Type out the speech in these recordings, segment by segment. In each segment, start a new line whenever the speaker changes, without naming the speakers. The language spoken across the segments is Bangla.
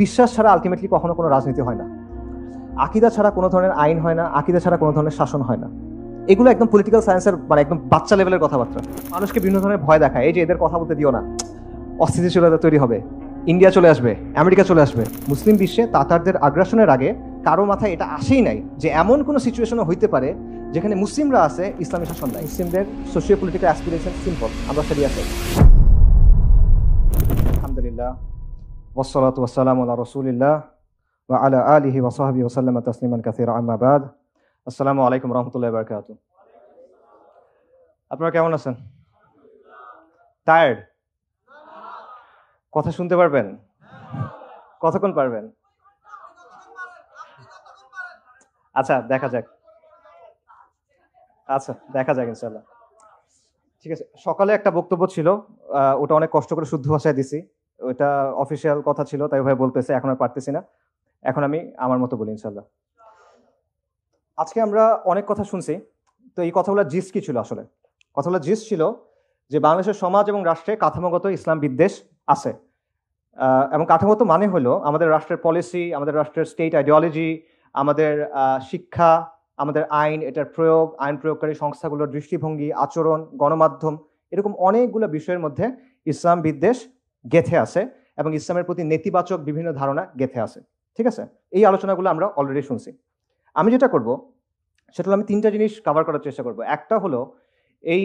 বিশ্বাস ছাড়া আলটিমেটলি কখনো কোনো রাজনীতি হয় না, আকিদা ছাড়া কোনো ধরনের আইন হয় না, আকিদা ছাড়া কোনো ধরনের শাসন হয় না। এগুলো একদম পলিটিক্যাল সায়েন্সের মানে একদম বাচ্চা লেভেলের কথাবার্তা। মানুষকে বিভিন্ন ধরনের ভয় দেখায়, এই যে এদের কথা বলতে দিও না, অস্থিতিশীলতা তৈরি হবে, ইন্ডিয়া চলে আসবে, আমেরিকা চলে আসবে। মুসলিম বিশ্বে তাতারদের আগ্রাসনের আগে কারো মাথায় এটা আসেই নাই যে এমন কোনো সিচুয়েশনও হইতে পারে যেখানে মুসলিমরা আছে, ইসলামী শাসন নাই। মুসলিমদের সোশিও পলিটিক্যাল অ্যাসপিরেশন সিম্পল, আমরা সেটি আছে। আলহামদুলিল্লাহ ওয়াসসালাতু ওয়াসসালামু আলা রাসূলিল্লাহ ওয়া আলা আলিহি ওয়া সাহবিহি ওয়া সাল্লামা তাসলিমান কাসীরা, আম্মা বাদ। আসসালামু আলাইকুম ওয়া রাহমাতুল্লাহি ওয়া বারাকাতুহু। আপনারা কেমন আছেন? টায়ার্ড? কথা শুনতে পারবেন? কতক্ষণ পারবেন? আচ্ছা দেখা যাক, ইনশাআল্লাহ। ঠিক আছে, সকালে একটা বক্তব্য ছিল, ওটা অনেক কষ্ট করে শুদ্ধ ভাষায় দিছি। ওটা অফিসিয়াল কথা ছিল, তাই ভাই বলতেছে, এখন আর পারতেছি না। এখন আমি আমার মতো বলি ইনশাআল্লাহ। আজকে আমরা অনেক কথা শুনছি, তো এই কথাগুলোর জিস কি ছিল? আসলে কথাগুলোর জিস ছিল যে বাংলাদেশের সমাজ এবং রাষ্ট্রে কাঠামোগত ইসলাম বিদ্বেষ আছে, এবং কাঠামোগত মানে হলো আমাদের রাষ্ট্রের পলিসি, আমাদের রাষ্ট্রের স্টেট আইডিওলজি, আমাদের শিক্ষা, আমাদের আইন, এটার প্রয়োগ, আইন প্রয়োগকারী সংস্থাগুলোর দৃষ্টিভঙ্গি, আচরণ, গণমাধ্যম, এরকম অনেকগুলো বিষয়ের মধ্যে ইসলাম বিদ্বেষ গেঁথে আছে এবং ইসলামের প্রতি নেতিবাচক বিভিন্ন ধারণা গেঁথে আছে। ঠিক আছে, এই আলোচনাগুলো আমরা অলরেডি শুনছি। আমি যেটা করব সেটা হলো আমি তিনটা জিনিস কভার করার চেষ্টা করব। একটা হলো এই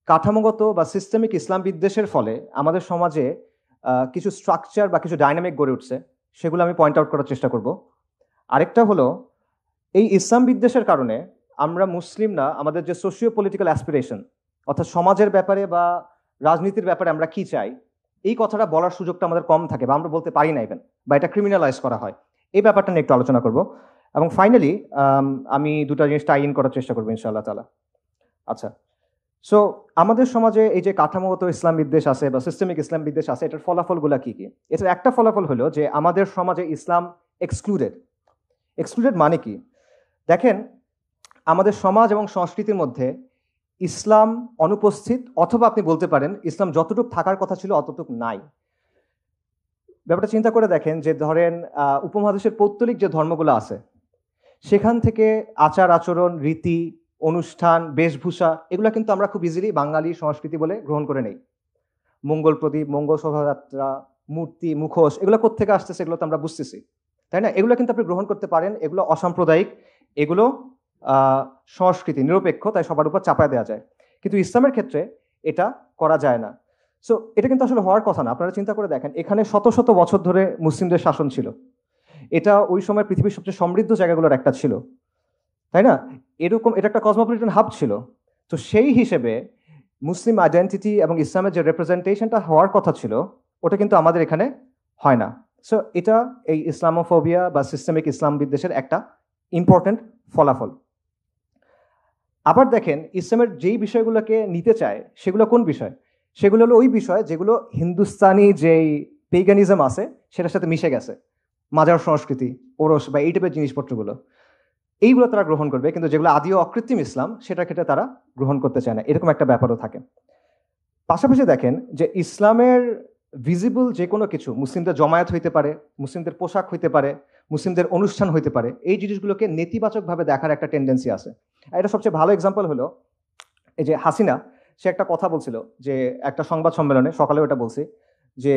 কাঠামোগত বা সিস্টেমিক ইসলাম বিদ্বেষের ফলে আমাদের সমাজে কিছু স্ট্রাকচার বা কিছু ডাইনামিক গড়ে উঠছে, সেগুলো আমি পয়েন্ট আউট করার চেষ্টা করব। আরেকটা হলো এই ইসলাম বিদ্বেষের কারণে আমরা মুসলিমরা আমাদের যে সোশিও পলিটিক্যাল অ্যাসপিরেশন, অর্থাৎ সমাজের ব্যাপারে বা রাজনীতির ব্যাপারে আমরা কি চাই, এই কথাটা বলার সুযোগটা আমাদের কম থাকে বা আমরা বলতে পারি না ইভেন, বা এটা ক্রিমিনালাইজ করা হয়। এই ব্যাপারটা নিয়ে একটু আলোচনা করব এবং ফাইনালি আমি দুটো জিনিস টাই ইন করার চেষ্টা করবো ইনশাআল্লাহ তাআলা। আচ্ছা, সো আমাদের সমাজে এই যে কাঠামোগত ইসলাম বিদ্বেষ আছে বা সিস্টেমিক ইসলাম বিদ্বেষ আছে, এটার ফলাফলগুলো কি কি? এটার একটা ফলাফল হলো যে আমাদের সমাজে ইসলাম এক্সক্লুডেড। এক্সক্লুডেড মানে কি? দেখেন, আমাদের সমাজ এবং সংস্কৃতির মধ্যে ইসলাম অনুপস্থিত, অথবা আপনি বলতে পারেন ইসলাম যতটুকু থাকার কথা ছিল অতটুকু নাই। ব্যাপারটা চিন্তা করে দেখেন যে ধরেন উপমহাদেশের পৌত্তলিক যে ধর্মগুলো আছে, সেখান থেকে আচার আচরণ, রীতি, অনুষ্ঠান, বেশভূষা, এগুলো কিন্তু আমরা খুব ইজিলি বাঙালি সংস্কৃতি বলে গ্রহণ করে নেই। মঙ্গল প্রদীপ, মঙ্গল শোভাযাত্রা, মূর্তি, মুখোশ, এগুলো কোত্থেকে আসতেছে এগুলো তো আমরা বুঝতেছি, তাই না? এগুলো কিন্তু আপনি গ্রহণ করতে পারেন, এগুলো অসাম্প্রদায়িক, এগুলো সংস্কৃতি নিরপেক্ষ, তাই সবার উপর চাপায় দেওয়া যায়। কিন্তু ইসলামের ক্ষেত্রে এটা করা যায় না। সো এটা কিন্তু আসলে হওয়ার কথা না। আপনারা চিন্তা করে দেখেন, এখানে শত শত বছর ধরে মুসলিমদের শাসন ছিল, এটা ওই সময় পৃথিবীর সবচেয়ে সমৃদ্ধ জায়গাগুলোর একটা ছিল, তাই না? এরকম এটা একটা কসমোপলিটন হাব ছিল। তো সেই হিসেবে মুসলিম আইডেন্টিটি এবং ইসলামের যে রিপ্রেজেন্টেশনটা হওয়ার কথা ছিল, ওটা কিন্তু আমাদের এখানে হয় না। সো এটা এই ইসলামোফোবিয়া বা সিস্টেমিক ইসলাম বিদ্বেষের একটা ইম্পর্টেন্ট ফলাফল। আবার দেখেন, ইসলামের যেই বিষয়গুলোকে নিতে চায় সেগুলো কোন বিষয়? সেগুলো হলো ওই বিষয় যেগুলো হিন্দুস্তানি যেই পেগানিজম আছে সেটার সাথে মিশে গেছে, মাজার সংস্কৃতি, ওরস বা এই টাইপের জিনিসপত্রগুলো, এইগুলো তারা গ্রহণ করবে, কিন্তু যেগুলো আদিও অকৃত্রিম ইসলাম সেটার ক্ষেত্রে তারা গ্রহণ করতে চায় না। এরকম একটা ব্যাপারও থাকে। পাশাপাশি দেখেন যে ইসলামের ভিজিবল যে কোনো কিছু, মুসলিমদের জমায়েত হইতে পারে, মুসলিমদের পোশাক হইতে পারে, মুসলিমদের অনুষ্ঠান হইতে পারে, এই জিনিসগুলোকে নেতিবাচকভাবে দেখার একটা টেন্ডেন্সি আছে। আর এটা সবচেয়ে ভালো এক্সাম্পল হলো এই যে হাসিনা, সে একটা কথা বলছিল যে একটা সংবাদ সম্মেলনে, সকালে ওটা বলছি, যে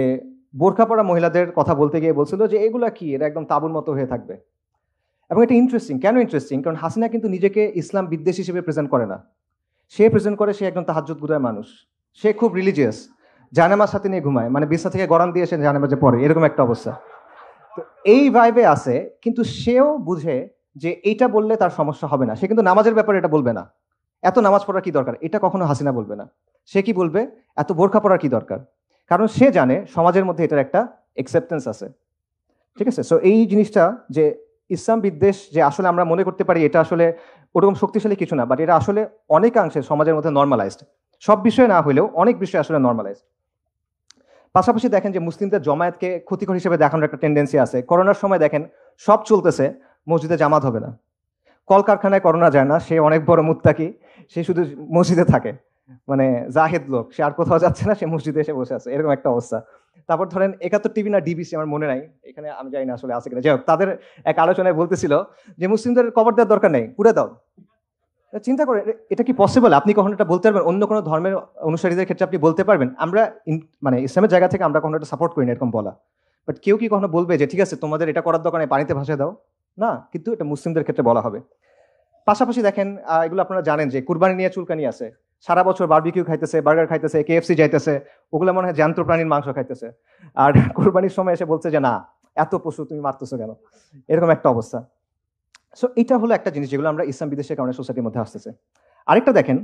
বোরখা পরা মহিলাদের কথা বলতে গিয়ে বলছিল যে এগুলা কি, এটা একদম তাবুর মতো হয়ে থাকবে। এবং এটা ইন্টারেস্টিং। কেন ইন্টারেস্টিং? কারণ হাসিনা কিন্তু নিজেকে ইসলাম বিদ্বেষী হিসেবে প্রেজেন্ট করে না। সে প্রেজেন্ট করে সে একজন তাহাজ্জুদ গুজার মানুষ, সে খুব রিলিজিয়াস, জানামাজ সাথে নিয়ে ঘুমায়, মানে বিছনা থেকে গরম দিয়ে সে জানামাজে পড়ে, এরকম একটা অবস্থা। তো এই ভাইবে আছে, কিন্তু সেও বুঝে যে এইটা বললে তার সমস্যা হবে না। সে কিন্তু নামাজের ব্যাপারে এটা বলবে না, এত নামাজ পড়ার কি দরকার, এটা কখনো হাসিনা বলবে না। সে কি বলবে? এত বোরখা পড়ার কি দরকার, কারণ সে জানে সমাজের মধ্যে এটার একটা অ্যাকসেপ্টেন্স আছে। ঠিক আছে, সো এই জিনিসটা যে ইসলাম বিদ্বেষ যে আসলে আমরা মনে করতে পারি এটা আসলে ওরকম শক্তিশালী কিছু না, বাট এটা আসলে অনেকাংশে সমাজের মধ্যে নর্মালাইজড, সব বিষয়ে না হলেও অনেক বিষয় আসলে নর্মালাইজড। পাশাপাশি দেখেন যে মুসলিমদের জমায়েতকে ক্ষতিকর হিসেবে দেখানোর একটা টেন্ডেন্সি আছে। করোনার সময় দেখেন সব চলতেছে, মসজিদে জামাত হবে না। কলকারখানায় করোনা যায় না, সে অনেক বড় মুত্তাকি, সে শুধু মসজিদে থাকে, মানে জাহেদ লোক, সে আর কোথাও যাচ্ছে না, সে মসজিদে এসে বসে আছে, এরকম একটা অবস্থা। তারপর ধরেন 71 টিভি না ডিবিসি আমার মনে নাই, এখানে আমি জানি না আসলে আছে কিনা, যাই হোক, তাদের এক আলোচনায় বলতেছিল যে মুসলিমদের কবর দেওয়ার দরকার নেই, পুড়ে দাও। চিন্তা করে এটা কি পসিবল? আপনি কখনো এটা বলতে পারবেন? অন্য কোনো ধর্মের অনুসারীদের ক্ষেত্রে আপনি বলতে পারবেন? আমরা মানে ইসলামের জায়গা থেকে আমরা কখনো এটা সাপোর্ট করি না এরকম বলা, বাট কেউ কি কখনো বলবে যে ঠিক আছে তোমাদের এটা করার দরকার নেই, পানিতে ভাসিয়ে দাও? না, কিন্তু এটা মুসলিমদের ক্ষেত্রে বলা হবে। পাশাপাশি দেখেন, এগুলো আপনারা জানেন যে কুরবানি নিয়ে চুলকানি আছে, সারা বছর বারবিকিউ খাইতেছে, বার্গার খাইতেছে, কেএফসি যাইতেছে, ওগুলো মনে হয় জ্যান্ত প্রাণীর মাংস খাইতেছে, আর কুরবানির সময় এসে বলছে যে না এত পশু তুমি মারতেছো কেন, এরকম একটা অবস্থা। সো এটা হলো একটা জিনিস যেগুলো আমরা ইসলাম বিদেশের কারণে সোসাইটির মধ্যে আসতেছে। আরেকটা দেখেন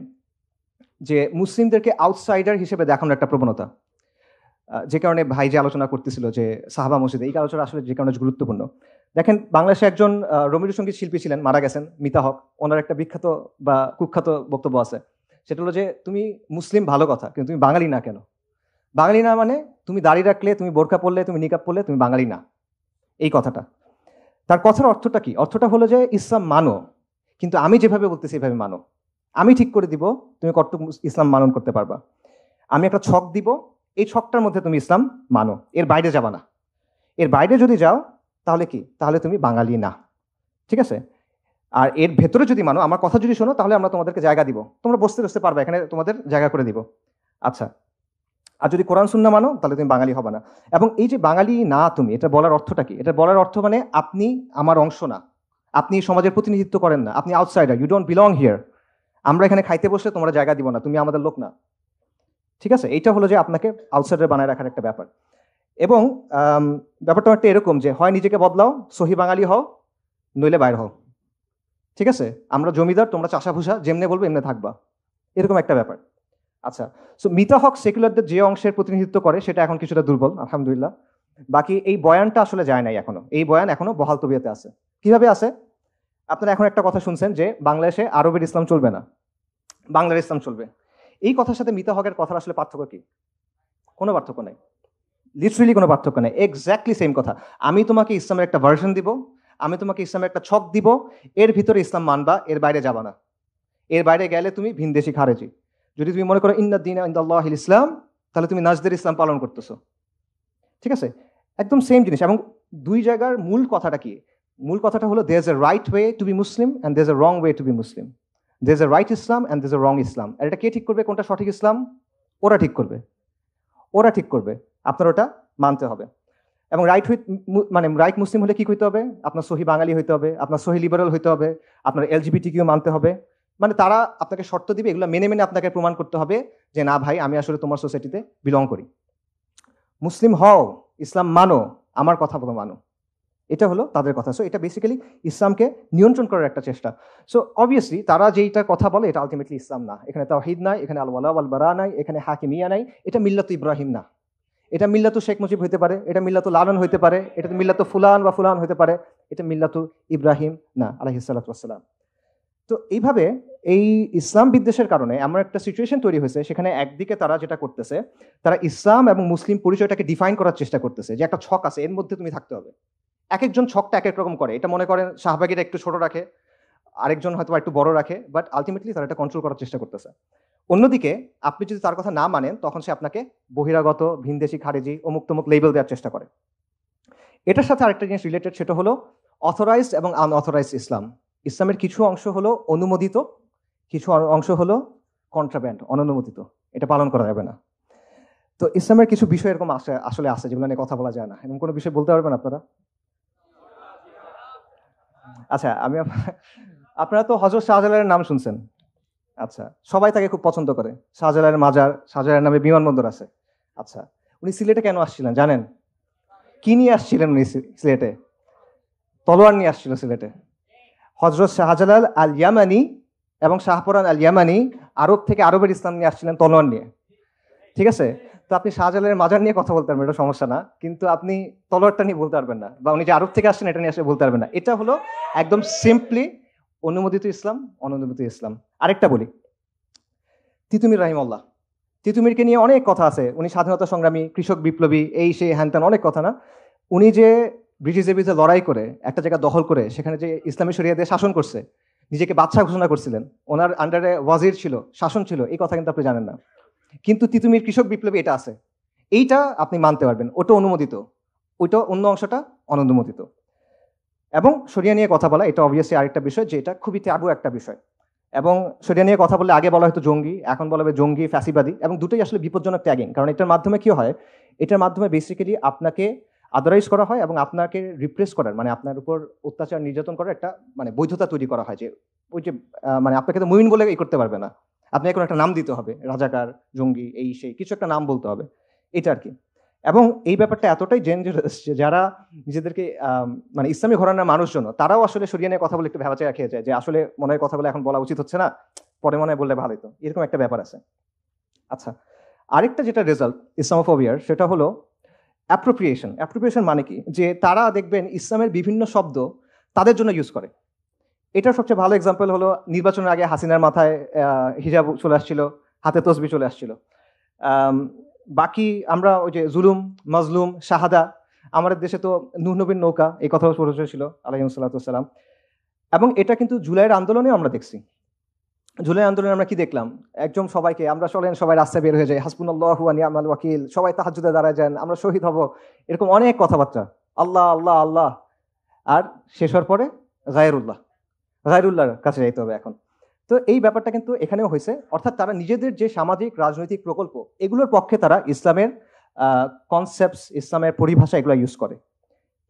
যে মুসলিমদেরকে আউটসাইডার হিসেবে দেখানোর একটা প্রবণতা, যে কারণে ভাই যে আলোচনা করতেছিল যে সাহাবা মসজিদে, এই আলোচনা আসলে যে কারণে গুরুত্বপূর্ণ। দেখেন বাংলাদেশে একজন রবীন্দ্রসঙ্গীত শিল্পী ছিলেন, মারা গেছেন, মিতা হক। ওনার একটা বিখ্যাত বা কুখ্যাত বক্তব্য আছে, সেটা হলো যে তুমি মুসলিম ভালো কথা, কিন্তু তুমি বাঙালি না কেন? বাঙালি না মানে তুমি দাড়ি রাখলে, তুমি বোরকা পরলে, তুমি নিকাব পরলে তুমি বাঙালি না, এই কথাটা। তার কথার অর্থটা কি? অর্থটা হলো যে ইসলাম মানো, কিন্তু আমি যেভাবে বলতেছি এভাবে মানো। আমি ঠিক করে দিব তুমি কতটুকু ইসলাম মানন করতে পারবা। আমি একটা ছক দিব, এই ছকটার মধ্যে তুমি ইসলাম মানো, এর বাইরে যাবা না। এর বাইরে যদি যাও তাহলে কি? তাহলে তুমি বাঙালি না, ঠিক আছে? আর এর ভেতরে যদি মানো, আমার কথা যদি শোনো, তাহলে আমরা তোমাদেরকে জায়গা দিব, তোমরা বসতে বসতে পারবে, এখানে তোমাদের জায়গা করে দিব। আচ্ছা, আর যদি কোরআন সুন্নাহ মানো তাহলে তুমি বাঙালি হবে না। এবং এই যে বাঙালি না তুমি, এটা বলার অর্থটা কি? এটা বলার অর্থ মানে আপনি আমার অংশ না, আপনি সমাজের প্রতিনিধিত্ব করেন না, আপনি outsider, you don't belong here. আমরা এখানে খাইতে বসলে তোমরা জায়গা দিব না, তুমি আমাদের লোক না, ঠিক আছে? এইটা হলো যে আপনাকে আউটসাইডার বানায় রাখার একটা ব্যাপার। এবং ব্যাপারটা একটা এরকম যে হয় নিজেকে বদলাও, সহি বাঙালি হও, নইলে বাইর হও, ঠিক আছে? আমরা জমিদার, তোমরা চাষাভুষা, যেমনে বলবো এমনি থাকবা, এরকম একটা ব্যাপার। আচ্ছা, সো মিতা হক সেকুলারদের যে অংশের প্রতিনিধিত্ব করে সেটা এখন কিছুটা দুর্বল, আলহামদুলিল্লাহ। বাকি এই বয়ানটা আসলে যায় নাই এখনো, এই বয়ান এখনো বহাল তবিয়তে আছে। কিভাবে আছে? আপনারা এখন একটা কথা শুনছেন যে বাংলাদেশে আরবের ইসলাম চলবে না, বাংলার ইসলাম চলবে। এই কথার সাথে মিতা হকের কথার আসলে পার্থক্য কি? কোনো পার্থক্য নাই, লিটারেলি কোনো পার্থক্য নেই, এক্স্যাক্টলি সেম কথা। আমি তোমাকে ইসলামের একটা ভার্সন দিব, আমি তোমাকে ইসলামের একটা ছক দিব, এর ভিতরে ইসলাম মানবা, এর বাইরে যাবা না। এর বাইরে গেলে তুমি ভিনদেশি খারেজি। যদি তুমি মনে করো ইন্নাদ-দীন ইনদাল্লাহিল ইসলাম, তাহলে তুমি নাজদের ইসলাম পালন করতেছো, ঠিক আছে? একদম সেম জিনিস। এবং দুই জায়গার মূল কথাটা কি? মূল কথাটা হলো there is a right way to be Muslim and there is a wrong way to be Muslim. There is a right Islam and there is a wrong Islam. আর এটা কে ঠিক করবে কোনটা সঠিক ইসলাম? ওরা ঠিক করবে, ওরা ঠিক করবে, আপনার ওটা মানতে হবে। এবং রাইট উইথ মানে রাইট মুসলিম হলে কি হইতে হবে? আপনার সহি বাঙালি হইতে হবে, আপনার সহি লিবারাল হইতে হবে, আপনার এলজিবিটি কিউ মানতে হবে। মানে তারা আপনাকে শর্ত দিবে, এগুলো মেনে মেনে আপনাকে প্রমাণ করতে হবে যে না ভাই আমি আসলে তোমার সোসাইটিতে বিলং করি। মুসলিম হও, ইসলাম মানো, আমার কথা বলো মানো, এটা হলো তাদের কথা। সো এটা বেসিক্যালি ইসলামকে নিয়ন্ত্রণ করার একটা চেষ্টা। সো অবভিয়াসলি তারা যেইটা কথা বলে এটা আলটিমেটলি ইসলাম না। এখানে তাওহীদ নাই, এখানে আল ওয়ালা ওয়াল বারা নাই, এখানে হাকিমিয়া নাই, এটা মিল্লাত ইব্রাহিম না। এটা মিল্লাতু শেখ মুজিব হইতে পারে, এটা মিল্লাতু লালন হইতে পারে, এটা মিল্লাতু ফুলান বা ফুলান হইতে পারে, এটা মিল্লাতু ইব্রাহিম না আলাইহিস সালাতু ওয়াস সালাম। তো এইভাবে এই ইসলাম বিদ্বেষের কারণে এমন একটা সিচুয়েশন তৈরি হয়েছে, সেখানে একদিকে তারা যেটা করতেছে, তারা ইসলাম এবং মুসলিম পরিচয়টাকে ডিফাইন করার চেষ্টা করতেছে যে একটা ছক আছে, এর মধ্যে তুমি থাকতে হবে। এক একজন ছকটা এক এক রকম করে। এটা মনে করেন শাহবাগীরা একটু ছোট রাখে, আরেকজন হয়তো একটু বড় রাখে, বাট আলটিমেটলি তারা এটা কন্ট্রোল করার চেষ্টা করতেছে। অন্যদিকে আপনি যদি তার কথা না মানেন, তখন সে আপনাকে বহিরাগত, ভিনদেশি, খারেজি, অমুক তমুক লেবেল দেওয়ার চেষ্টা করে। এটার সাথে আরেকটা জিনিস রিলেটেড, সেটা হলো অথরাইজড এবং আনঅথরাইজড ইসলাম। ইসলামের কিছু অংশ হলো অনুমোদিত, কিছু অংশ হলো কন্ট্রাব্যান্ড, অননুমোদিত, এটা পালন করা যাবে না। তো ইসলামের কিছু বিষয় এরকম আসলে আছে যেগুলো নিয়ে কথা বলা যায় না। এরকম কোনো বিষয় বলতে পারবেন আপনারা? আচ্ছা, আপনারা তো হযরত শাহজালালের নাম শুনছেন। আচ্ছা, সবাই তাকে খুব পছন্দ করে। শাহজালালের মাজার, শাহজালালের নামে বিমানবন্দর আছে। আচ্ছা, উনি সিলেটে কেন আসছিলেন জানেন? কি নিয়ে আসছিলেন উনি সিলেটে? তলোয়ার নিয়ে আসছিল সিলেটে। হযরত শাহজালাল আল ইয়ামানি এবং শাহপরান আল ইয়ামানি আরব থেকে আরবের ইসলাম নিয়ে আসছিলেন তলোয়ার নিয়ে, ঠিক আছে? তো আপনি শাহজালালের মাজার নিয়ে কথা বলতে পারবেন, এটা সমস্যা না, কিন্তু আপনি তলোয়ারটা নিয়ে বলতে পারবেন না, বা উনি যে আরব থেকে আসছেন এটা নিয়ে আসলে বলতে পারবেন না। এটা হলো একদম সিম্পলি অনুমোদিত ইসলাম, অনুমোদিত ইসলাম। আরেকটা বলি, তিতুমির রাহিমাহুল্লাহ, তিতুমিরকে নিয়ে অনেক কথা আছে। উনি স্বাধীনতা সংগ্রামী, কৃষক বিপ্লবী, এই সেই হ্যান অনেক কথা না। উনি যে ব্রিটিশের বিরুদ্ধে লড়াই করে একটা জায়গা দখল করে সেখানে যে ইসলামী শরিয়া দিয়ে শাসন করছে, নিজেকে বাদশা ঘোষণা করছিলেন, ওনার আন্ডারে ওয়াজির ছিল, শাসন ছিল, এই কথা কিন্তু আপনি জানেন না। কিন্তু তিতুমির কৃষক বিপ্লবী এটা আছে, এইটা আপনি মানতে পারবেন, ওটা অনুমোদিত, ওইটা অন্য অংশটা অননুমোদিত। এবং শরিয়া নিয়ে কথা বলা এটা অবভিয়াসলি আরেকটা বিষয়, যে এটা খুবই ট্যাবু একটা বিষয়। এবং শরিয়া নিয়ে কথা বললে আগে বলা হয়তো জঙ্গি, এখন বলা হবে জঙ্গি, ফ্যাসিবাদী, এবং দুটোই আসলে বিপজ্জনক ট্যাগিং। কারণ এটার মাধ্যমে কি হয়, এটার মাধ্যমে বেসিক্যালি আপনাকে আদারাইজ করা হয় এবং আপনাকে রিপ্রেস করার, মানে আপনার উপর অত্যাচার নির্যাতন করার একটা মানে বৈধতা তৈরি করা হয়, যে ওই যে মানে আপনাকে তো মুমিন বলে এই করতে পারবে না, আপনি এখন একটা নাম দিতে হবে, রাজাকার, জঙ্গি, এই সেই কিছু একটা নাম বলতে হবে, এটা আর কি। এবং এই ব্যাপারটা এতটাই ডেঞ্জারাস যে যারা নিজেদেরকে মানে ইসলামী ঘরানার মানুষজন, তারাও আসলে শরিয়া নিয়ে কথা বলে একটু ভেবাচায়া খেয়ে যায়, যে আসলে মনে হয় কথাগুলো এখন বলা উচিত হচ্ছে না, পরে মনে হয় বললে ভালো হতো, এরকম একটা ব্যাপার আছে। আচ্ছা, আরেকটা যেটা রেজাল্ট ইসলামোফোবিয়ার, সেটা হলো অ্যাপ্রোপ্রিয়েশন। অ্যাপ্রোপ্রিয়েশন মানে কি, যে তারা দেখবেন ইসলামের বিভিন্ন শব্দ তাদের জন্য ইউজ করে। এটার সবচেয়ে ভালো এক্সাম্পল হলো নির্বাচনের আগে হাসিনার মাথায় হিজাব চলে আসছিল, হাতে তসবি চলে আসছিল। বাকি আমরা ওই যে জুলুম, মজলুম, শাহাদা, আমাদের দেশে তো নূহ নবীর নৌকা, এই কথাও প্রচলিত ছিল আলাইহিসসালাম। এবং এটা কিন্তু জুলাইয়ের আন্দোলনে আমরা দেখছি। জুলাই আন্দোলনে আমরা কি দেখলাম, একদম সবাইকে আমরা চলেন, সবাই রাস্তায় বের হয়ে যায়, হাসবুনাল্লাহু ওয়া নি'মাল ওয়াকিল, সবাই তাহাজ্জুদে দাঁড়ায় যান, আমরা শহীদ হব, এরকম অনেক কথাবার্তা, আল্লাহ আল্লাহ আল্লাহ। আর শেষ হওয়ার পরে গায়রুল্লাহর কাছে যাইতে হবে এখন। তো এই ব্যাপারটা কিন্তু এখানেও হয়েছে, অর্থাৎ তারা নিজেদের যে সামাজিক রাজনৈতিক প্রকল্প, এগুলোর পক্ষে তারা ইসলামের কনসেপ্টস, ইসলামের পরিভাষা এগুলো ইউজ করে,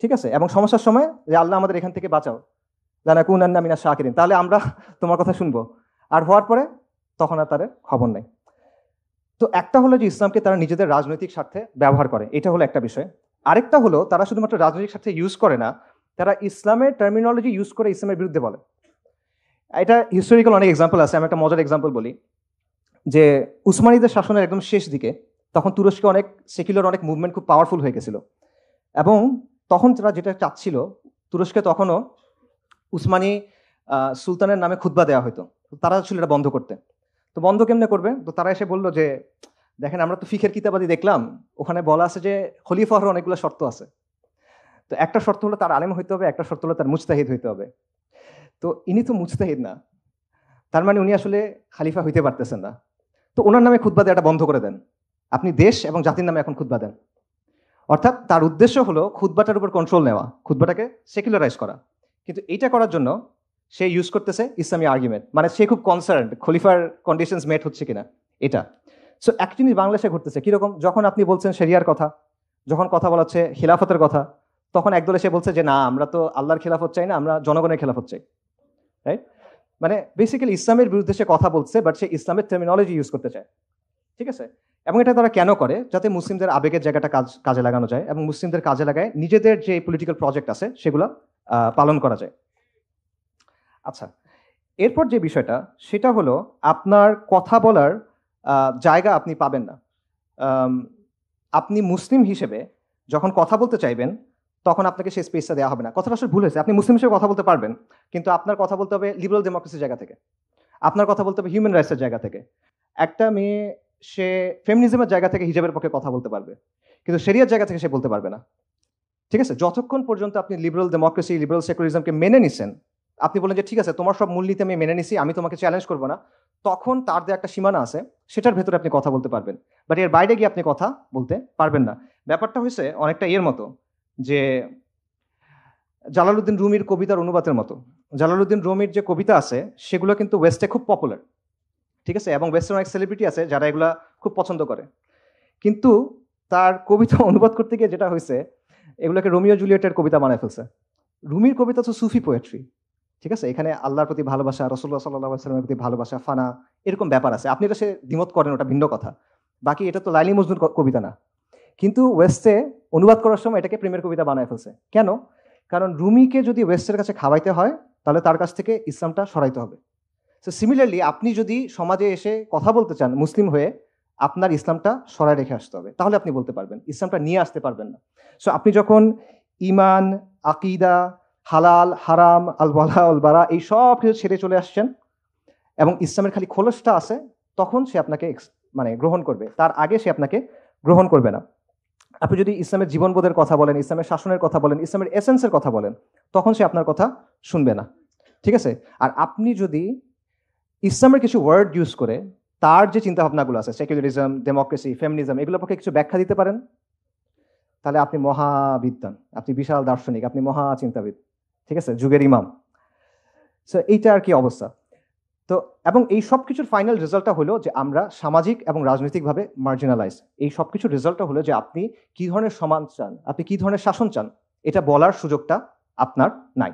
ঠিক আছে। এবং সমস্যার সময় যে আল্লাহ আমাদের এখান থেকে বাঁচাও, লানাকুনান্না মিনাশ শাকিরিন, তাহলে আমরা তোমার কথা শুনবো, আর হওয়ার পরে তখন আর তাদের খবর নেই। তো একটা হলো যে ইসলামকে তারা নিজেদের রাজনৈতিক স্বার্থে ব্যবহার করে, এটা হলো একটা বিষয়। আরেকটা হলো তারা শুধুমাত্র রাজনৈতিক স্বার্থে ইউজ করে না, তারা ইসলামের টার্মিনোলজি ইউজ করে ইসলামের বিরুদ্ধে বলে। এটা হিস্টোরিক্যাল অনেক এক্সাম্পল আছে, আমি একটা মজার এক্সাম্পল বলি, যে উসমানীদের শাসনের একদম শেষ দিকে তখন তুরস্কে অনেক সেকুলার অনেক মুভমেন্ট খুব পাওয়ারফুল হয়ে গেছিল, এবং তখন তারা যেটা চাচ্ছিল, তুরস্কে তখনও উসমানী সুলতানের নামে খুতবা দেওয়া হতো, তারা ছিল এটা বন্ধ করতে। তো বন্ধ কেমনে করবে, তো তারা এসে বললো যে দেখেন আমরা তো ফিখের কিতাবাদি দেখলাম, ওখানে বলা আছে যে খলিফা হওয়ার অনেকগুলো শর্ত আছে। তো একটা শর্ত হলো তার আলেম হইতে হবে, একটা শর্ত হলো তার মুজতাহিদ হইতে হবে। তো ইনি তো মুজতাহিদ না, তার মানে উনি আসলে খালিফা হইতে পারতেছেন না। তো ওনার নামে খুতবা দেওয়াটা বন্ধ করে দেন, আপনি দেশ এবং জাতির নামে এখন খুতবা দেন। অর্থাৎ তার উদ্দেশ্য হলো খুতবাটার উপর কন্ট্রোল নেওয়া, খুতবাটাকে সেকুলারাইজ করা। কিন্তু এইটা করার জন্য সে ইউজ করতেছে ইসলামী আর্গুমেন্ট, মানে সে খুব কনসার্ন খলিফার কন্ডিশনস মেট হচ্ছে কিনা এটা। সো এক জিনিস বাংলাদেশে ঘটতেছে কিরকম, যখন আপনি বলছেন শরিয়ার কথা, যখন কথা বলা হচ্ছে খিলাফতের কথা, তখন একদল এসে বলছে যে না আমরা তো আল্লাহর খেলাফত চাই না, আমরা জনগণের খেলাফত চাই, রাইট? মানে বেসিক্যালি ইসলামের বিরুদ্ধে সে কথা বলছে, বাট সে ইসলামের টার্মিনোলজি ইউজ করতে চায়, ঠিক আছে। এবং এটা তারা কেন করে, যাতে মুসলিমদের আবেগের জায়গাটা কাজে লাগানো যায়, এবং মুসলিমদের কাজে লাগায় নিজেদের যে পলিটিক্যাল প্রজেক্ট আছে সেগুলো পালন করা যায়। আচ্ছা, এরপর যে বিষয়টা সেটা হলো আপনার কথা বলার জায়গা আপনি পাবেন না। আপনি মুসলিম হিসেবে যখন কথা বলতে চাইবেন, তখন আপনাকে সেই স্পেসটা দেওয়া হবে না। কথাটা আসলে ভুল হয়েছে, আপনি মুসলিম হিসেবে কথা বলতে পারবেন, কিন্তু আপনার কথা বলতে হবে লিবারাল ডেমোক্রেসির জায়গা থেকে, আপনার কথা বলতে হবে হিউম্যান রাইটসের জায়গা থেকে। একটা মেয়ে সে ফেমিনিজমের জায়গা থেকে হিজাবের পক্ষে কথা বলতে পারবে, কিন্তু শরিয়ার জায়গা থেকে সে বলতে পারবে না, ঠিক আছে। যতক্ষণ পর্যন্ত আপনি লিবারাল ডেমোক্রেসি, লিবারাল সেকুলারিজমকে মেনে নিছেন, আপনি বলেন যে ঠিক আছে তোমার সব মূলনীতি আমি মেনে নিছি, আমি তোমাকে চ্যালেঞ্জ করবো না, তখন তার যে একটা সীমানা আছে সেটার ভেতরে আপনি কথা বলতে পারবেন, বাট এর বাইরে গিয়ে আপনি কথা বলতে পারবেন না। ব্যাপারটা হয়েছে অনেকটা এর মতো, যে জালালউদ্দিন রুমির কবিতার অনুবাদের মতো। জালালউদ্দিন রুমির যে কবিতা আছে সেগুলো কিন্তু ওয়েস্টে খুব পপুলার, ঠিক আছে, এবং ওয়েস্টের অনেক সেলিব্রিটি আছে যারা এগুলা খুব পছন্দ করে। কিন্তু তার কবিতা অনুবাদ করতে গিয়ে যেটা হয়েছে, এগুলোকে রোমিও জুলিয়েটের কবিতা বানায় ফেলছে। রুমির কবিতা তো সুফি পোয়েট্রি, ঠিক আছে, এখানে আল্লাহর প্রতি ভালোবাসা, রসুল্লাহ সাল্লাহ সাল্লামের প্রতি ভালোবাসা, ফানা, এরকম ব্যাপার আছে। আপনি এটা সে দ্বিমত করেন, ওটা ভিন্ন কথা, বাকি এটা তো লাইলি মজনুর কবিতা না। কিন্তু ওয়েস্টে অনুবাদ করার সময় এটাকে প্রেমের কবিতা বানায় ফেলছে। কেন? কারণ রুমিকে যদি ওয়েস্টের কাছে খাওয়াইতে হয়, তাহলে তার কাছ থেকে ইসলামটা সরাইতে হবে। সো সিমিলারলি আপনি যদি সমাজে এসে কথা বলতে চান মুসলিম হয়ে, আপনার ইসলামটা সরাই রেখে আসতে হবে, তাহলে আপনি বলতে পারবেন, ইসলামটা নিয়ে আসতে পারবেন না। সো আপনি যখন ইমান, আকিদা, হালাল হারাম, আল ওয়ালা আল বারা, এই সব কিছু ছেড়ে চলে আসছেন এবং ইসলামের খালি খোলসটা আছে, তখন সে আপনাকে মানে গ্রহণ করবে, তার আগে সে আপনাকে গ্রহণ করবে না। আপনি যদি ইসলামের জীবনবোধের কথা বলেন, ইসলামের শাসনের কথা বলেন, ইসলামের এসেন্সের কথা বলেন, তখন সে আপনার কথা শুনবে না, ঠিক আছে। আর আপনি যদি ইসলামের কিছু ওয়ার্ড ইউজ করে তার যে চিন্তা ভাবনাগুলো আছে, সেকুলারিজম, ডেমোক্রেসি, ফেমিনিজম, এগুলোর পক্ষে কিছু ব্যাখ্যা দিতে পারেন, তাহলে আপনি মহাবিদ্বান, আপনি বিশাল দার্শনিক, আপনি মহা চিন্তাবিদ, ঠিক আছে, যুগের ইমাম। সো এইটা আর কি অবস্থা। তো এবং এই সব কিছুর ফাইনাল রেজাল্টটা হলো যে আমরা সামাজিক এবং রাজনৈতিকভাবে মার্জিনালাইজ। এই সব কিছুর রেজাল্টটা হলো যে আপনি কি ধরনের সমাজ চান, আপনি কি ধরনের শাসন চান, এটা বলার সুযোগটা আপনার নাই।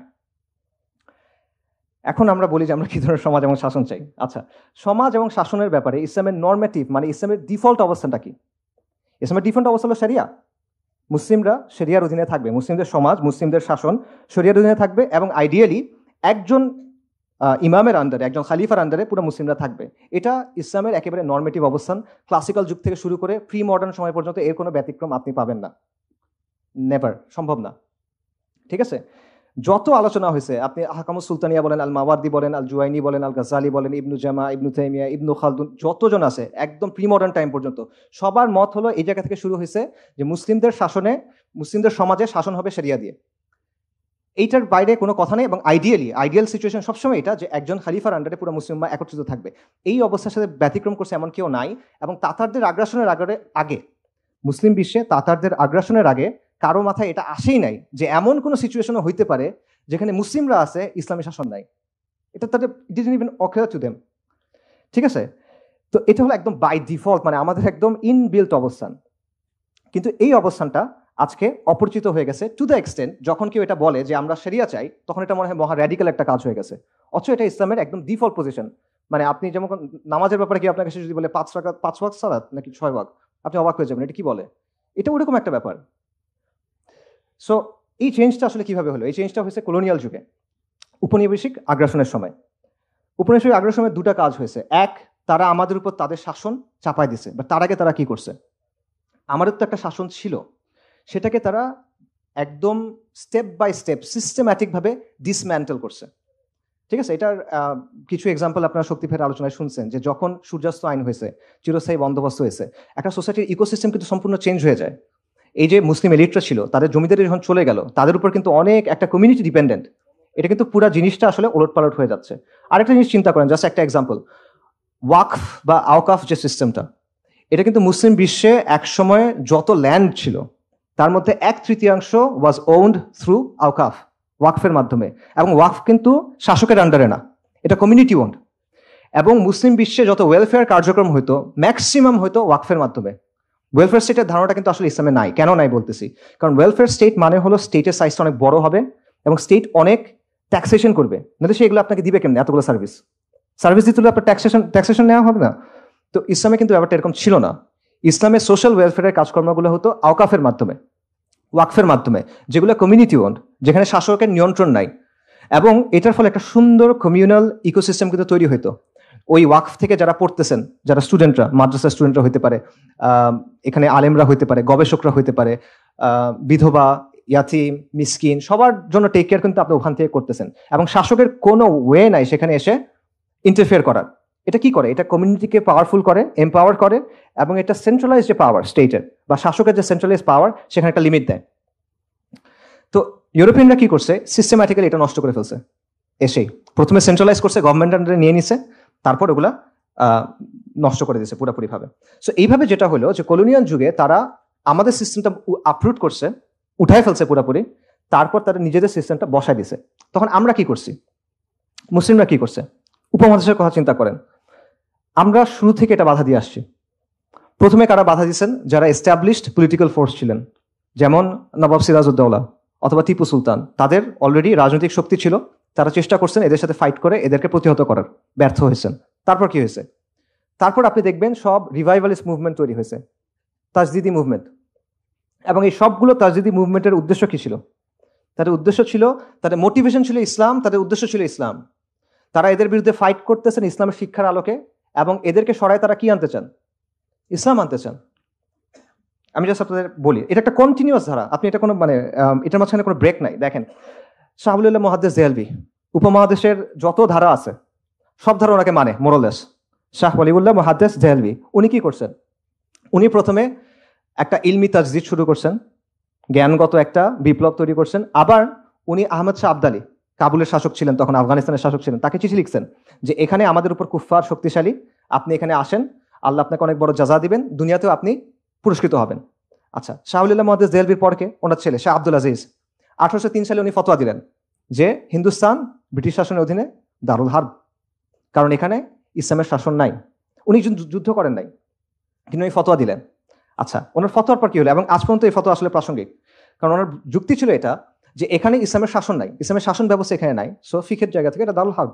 এখন আমরা বলি যে আমরা কি ধরনের সমাজ এবং শাসন চাই। আচ্ছা, সমাজ এবং শাসনের ব্যাপারে ইসলামের নর্মেটিভ মানে ইসলামের ডিফল্ট অবস্থানটা কি? ইসলামের ডিফল্ট অবস্থা হলো শরিয়া। মুসলিমরা শরিয়ার অধীনে থাকবে, মুসলিমদের সমাজ, মুসলিমদের শাসন শরিয়ার অধীনে থাকবে, এবং আইডিয়ালি একজন ইমামের আন্ডারে, একজন খালিফার আন্ডারে পুরো মুসলিমরা থাকবে। এটা ইসলামের একেবারে নর্মেটিভ অবস্থান। ক্লাসিক্যাল যুগ থেকে শুরু করে প্রি মডার্ন সময় পর্যন্ত এর কোনো ব্যতিক্রম আপনি পাবেন না, নেভার, সম্ভব না। ঠিক আছে, যত আলোচনা হয়েছে, আপনি আহকামুস সুলতানিয়া বলেন, আল মাওয়ার্দি বলেন, আল জুয়াইনি বলেন, আল গাজ্জালি বলেন, ইবনু জামা, ইবনু তাইমিয়া, ইবনু খালদুন, যতজন আছে একদম প্রি মডার্ন টাইম পর্যন্ত সবার মত হলো এই জায়গা থেকে শুরু হয়েছে যে মুসলিমদের শাসনে, মুসলিমদের সমাজে শাসন হবে শরিয়া দিয়ে। এইটার বাইরে কোনো কথা নেই। এবং আইডিয়াল সিচুয়েশন সবসময় এটা যে একজন খালিফার আন্ডারে পুরো মুসলিমরা একত্রিত থাকবে। এই অবস্থার সাথে ব্যতিক্রম করছে এমন কেউ নাই। এবং তাতারদের আগ্রাসনের আগে, মুসলিম বিশ্বে তাতারদের আগ্রাসনের আগে কারো মাথায় এটা আসেই নাই যে এমন কোনো সিচুয়েশনও হইতে পারে যেখানে মুসলিমরা আছে, ইসলামী শাসন নাই। এটা তাদের didn't even ochre to them. ঠিক আছে, তো এটা হলো একদম বাই ডিফল্ট, মানে আমাদের একদম ইনবিল্ট অবস্থান। কিন্তু এই অবস্থানটা আজকে অপরিচিত হয়ে গেছে টু দ্য এক্সটেন্ট, যখন কেউ এটা বলে যে আমরা শরিয়া চাই, তখন এটা মনে হয় মহা র্যাডিক্যাল একটা কাজ হয়ে গেছে। অথচ এটা ইসলামের একদম ডিফল্ট পজিশন। মানে আপনি যেমন নামাজের ব্যাপারে কি আপনার কাছে যদি বলে 5 ওয়াক্ত সালাত নাকি 6 ওয়াক্ত, আপনি অবাক হয়ে যাবেন, এটা কি বলে? এটা ওরকম একটা ব্যাপার। সো এই চেঞ্জটা আসলে কিভাবে হলো? এই চেঞ্জটা হয়েছে কলোনিয়াল যুগে, উপনিবেশিক আগ্রাসনের সময়। উপনিবেশিক আগ্রাসনের দুটা কাজ হয়েছে। এক, তারা আমাদের উপর তাদের শাসন চাপায় দিছে। বা তার আগে তারা কি করছে? আমাদের তো একটা শাসন ছিল, সেটাকে তারা একদম স্টেপ বাই স্টেপ সিস্টেম্যাটিকভাবে ডিসম্যান্টেল করছে। ঠিক আছে, এটার কিছু এক্সাম্পল আপনারা শক্তিফের আলোচনায় শুনছেন যে যখন সূর্যাস্ত আইন হয়েছে, চিরস্থায়ী বন্দোবস্ত হয়েছে, একটা সোসাইটির ইকোসিস্টেম কিন্তু সম্পূর্ণ চেঞ্জ হয়ে যায়। এই যে মুসলিম এলিটরা ছিল, তাদের জমিদারি যখন চলে গেল, তাদের উপর কিন্তু অনেক একটা কমিউনিটি ডিপেন্ডেন্ট। এটা কিন্তু পুরো জিনিসটা আসলে ওলটপালট হয়ে যাচ্ছে। আরেকটা জিনিস চিন্তা করেন, জাস্ট একটা এক্সাম্পল, ওয়াকফ বা আওকাফ যে সিস্টেমটা, এটা কিন্তু মুসলিম বিশ্বে একসময় যত ল্যান্ড ছিল তার মধ্যে 1/3 ওয়াজ ওন্ড থ্রু আওকাফ, ওয়াকফের মাধ্যমে। এবং ওয়াকফ কিন্তু শাসকের আন্ডারে না, এটা কমিউনিটি ওন্ড। এবং মুসলিম বিশ্বে যত ওয়েলফেয়ার কার্যক্রম হইতো ম্যাক্সিমাম হইতো ওয়াকফের মাধ্যমে। ওয়েলফেয়ার স্টেটের ধারণাটা কিন্তু আসলে ইসলামে নাই। কেন নাই বলতেছি, কারণ ওয়েলফেয়ার স্টেট মানে হলো স্টেটের সাইজটা অনেক বড় হবে এবং স্টেট অনেক ট্যাক্সেশন করবে, নাহলে সেগুলো আপনাকে দিবে কেমন? এতগুলো সার্ভিস দিতে হলে আপনার ট্যাক্সেশন নেওয়া হবে না। তো ইসলামে কিন্তু ব্যাপারটা এরকম ছিল না। ইসলামের সোশ্যাল ওয়েলফেয়ারের কাজকর্মগুলো হতো আওকাফের মাধ্যমে, ওয়াকফের মাধ্যমে, যেগুলো কমিউনিটি ওন্ড, যেখানে শাসকের নিয়ন্ত্রণ নাই। এবং এটার ফলে একটা সুন্দর কমিউনাল ইকোসিস্টেম কিন্তু তৈরি হইতো। ওই ওয়াকফ থেকে যারা পড়তেছেন, যারা স্টুডেন্টরা, মাদ্রাসার স্টুডেন্টরা হইতে পারে, এখানে আলেমরা হইতে পারে, গবেষকরা হইতে পারে, বিধবা, ইয়াতিম, মিসকিন, সবার জন্য টেক কেয়ার কিন্তু আপনি ওখান থেকে করতেছেন। এবং শাসকের কোনো ওয়ে নাই সেখানে এসে ইন্টারফেয়ার করার। এটা কি করে? এটা কমিউনিটিকে পাওয়ারফুল করে, এম্পাওয়ার করে, এবং এটা সেন্ট্রালাইজ যে পাওয়ার স্টেটের বা শাসকের যে সেন্ট্রালাইজ পাওয়ার, সেখানে একটা লিমিট দেয়। তো ইউরোপিয়ানরা কি করছে? সিস্টেম্যাটিক্যালি এটা নষ্ট করে ফেলছে। এসেই প্রথমে সেন্ট্রালাইজ করছে, গভর্নমেন্ট আন্ডারে নিয়ে নিছে, তারপর ওগুলা নষ্ট করে দিয়েছে পুরোপুরিভাবে। সো এইভাবে যেটা হলো যে কলোনিয়াল যুগে তারা আমাদের সিস্টেমটা আপরুট করছে, উঠায় ফেলছে পুরোপুরি, তারপর তারা নিজেদের সিস্টেমটা বসায় দিছে। তখন আমরা কি করছি? মুসলিমরা কি করছে? উপমহাদেশের কথা চিন্তা করেন, আমরা শুরু থেকে এটা বাধা দিয়ে আসছি। প্রথমে কারা বাধা দিয়েছেন? যারা এস্টাবলিশড পলিটিক্যাল ফোর্স ছিলেন, যেমন নবাব সিরাজউদ্দৌলা অথবা টিপু সুলতান। তাদের অলরেডি রাজনৈতিক শক্তি ছিল, তারা চেষ্টা করছেন এদের সাথে ফাইট করে এদেরকে প্রতিহত করার, ব্যর্থ হয়েছেন। তারপর কি হয়েছে? তারপর আপনি দেখবেন সব রিভাইভালিস্ট মুভমেন্ট তৈরি হয়েছে, তাজদিদি মুভমেন্ট। এবং এই সবগুলো তাজদিদি মুভমেন্টের উদ্দেশ্য কি ছিল? তাদের উদ্দেশ্য ছিল, তাদের মোটিভেশন ছিল ইসলাম, তাদের উদ্দেশ্য ছিল ইসলাম। তারা এদের বিরুদ্ধে ফাইট করতেছেন ইসলামের শিক্ষার আলোকে, এবং এদেরকে সরায় তারা কি আনতে চান? ইসলাম আনতে চান। আমি জাস্ট আপনাদের বলি, এটা একটা কন্টিনিউয়াস ধারা। আপনি এটা কোনো মানে এটার মাঝখানে কোনো ব্রেক নাই। দেখেন, শাহ ওয়ালিউল্লাহ মুহাদ্দিস দেহলভী, উপমহাদেশের যত ধারা আছে সব ধারা ওনাকে মানে মোরলেস। শাহ ওয়ালিউল্লাহ মুহাদ্দিস দেহলভী উনি কি করছেন? উনি প্রথমে একটা ইলমি তাজদিদ শুরু করছেন, জ্ঞানগত একটা বিপ্লব তৈরি করছেন। আবার উনি আহমদ শাহ আবদালি, কাবুলের শাসক ছিলেন তখন, আফগানিস্তানের শাসক ছিলেন, তাকে চিঠি লিখছেন যে এখানে আমাদের উপর কুফফার শক্তিশালী, আপনি এখানে আসেন, আল্লাহ আপনাকে অনেক বড় জাযা দিবেন, দুনিয়াতেও আপনি পুরস্কৃত হবেন। আচ্ছা, শাহ ওলিউল্লাহ মুহাদ্দিস দেহলভির পরকে ওনার ছেলে শাহ আব্দুল আজিজ 1803 সালে উনি ফতোয়া দিলেন যে হিন্দুস্তান ব্রিটিশ শাসনের অধীনে দারুল হার্ব, কারণ এখানে ইসলামের শাসন নাই। উনি যুদ্ধ করেন নাই, কিন্তু উনি ফতোয়া দিলেন। আচ্ছা, ওনার ফতোয়ার পর কি হলো? এবং আজ পর্যন্ত এই ফতোয়া আসলে প্রাসঙ্গিক, কারণ ওনার যুক্তি ছিল এটা যে এখানে ইসলামের শাসন নাই, ইসলামের শাসন ব্যবস্থা এখানে নাই, সো ফিকের জায়গা থেকে এটা দারুল হার্ব,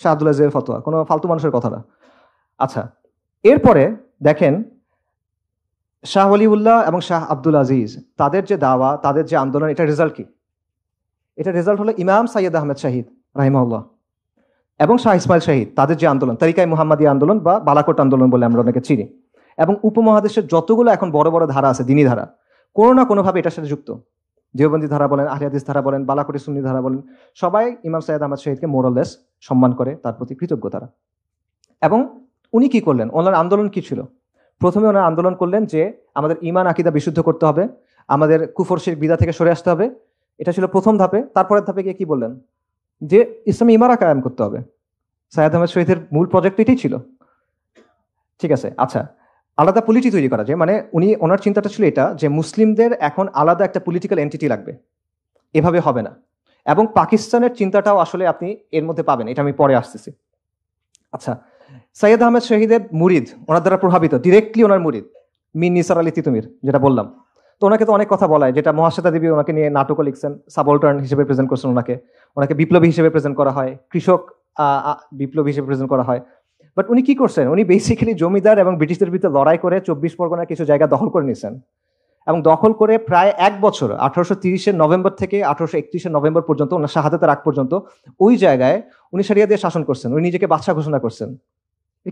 শাহ আব্দুল আজিজের ফতোয়া, কোনো ফালতু মানুষের কথা না। আচ্ছা, এরপরে দেখেন শাহ ওলিউল্লাহ এবং শাহ আব্দুল আজিজ তাদের যে দাওয়া, তাদের যে আন্দোলন, এটা রেজাল্ট কি? এটা রেজাল্ট হলো ইমাম সাইয়্যেদ আহমেদ শাহিদ রাহিমাহুল্লাহ এবং শাহ ইসমাইল শাহিদ, তাদের যে আন্দোলন, তারিকায়ে মুহাম্মাদিয়া আন্দোলন বা বালাকোট আন্দোলন বলে আমরা অনেকে চিনি, এবং উপমহাদেশের যতগুলো এখন বড় বড় ধারা আছে, দিনী ধারা, কোনো না কোনোভাবে এটার সাথে যুক্ত। দেওবন্দি ধারা বলেন, আহলে হাদিস ধারা বলেন, বালাকোটি সুন্নি ধারা বলেন, সবাই ইমাম সাইয়্যেদ আহমদ শাহিদকে মোরালেস সম্মান করে, তার প্রতি কৃতজ্ঞ তারা। এবং উনি কি করলেন? ওনার আন্দোলন কি ছিল? প্রথমে ওনার আন্দোলন করলেন যে আমাদের ঈমান আকীদা বিশুদ্ধ করতে হবে, আমাদের কুফর শিরক বিদআত থেকে সরে আসতে হবে, এটা ছিল প্রথম ধাপে। তারপরের ধাপে গিয়ে কি বললেন? যে ইসলামী ইমারা কায়েম করতে হবে। সাইয়্যেদ আহমদ শহীদের মূল প্রজেক্ট এটাই ছিল, ঠিক আছে। আচ্ছা, আলাদা পলিটি তৈরি করা যায়, মানে ওনার চিন্তাটা ছিল এটা যে মুসলিমদের এখন আলাদা একটা পলিটিক্যাল এন্টিটি লাগবে, এভাবে হবে না। এবং পাকিস্তানের চিন্তাটাও আসলে আপনি এর মধ্যে পাবেন, এটা আমি পরে আসতেছি। আচ্ছা, সাইয়্যেদ আহমেদ শহীদের মুরিদ, ওনার দ্বারা প্রভাবিত, ডিরেক্টলি ওনার মুরিদ মির নিসার আলী তিতুমির, যেটা বললাম। তো ওনাকে তো অনেক কথা বলা হয়, যেটা মহাশ্বেতা দেবী ওনাকে নিয়ে নাটকও লিখছেন, সাবঅল্টার্ন হিসেবে প্রেজেন্ট করছেন ওনাকে বিপ্লবী হিসেবে প্রেজেন্ট করা হয়, কৃষক বিপ্লবী হিসেবে প্রেজেন্ট করা হয়। বাট উনি কি করছেন? উনি বেসিক্যালি জমিদার এবং ব্রিটিশদের বিরুদ্ধে লড়াই করে 24 পরগনার কিছু জায়গা দখল করে নিয়েছেন, এবং দখল করে প্রায় এক বছর 1830 নভেম্বর থেকে 1831 নভেম্বর পর্যন্ত, ওনার শাহাদাতের আগ পর্যন্ত ওই জায়গায় উনি শরিয়া দিয়ে শাসন করছেন, উনি নিজেকে বাদশা ঘোষণা করছেন।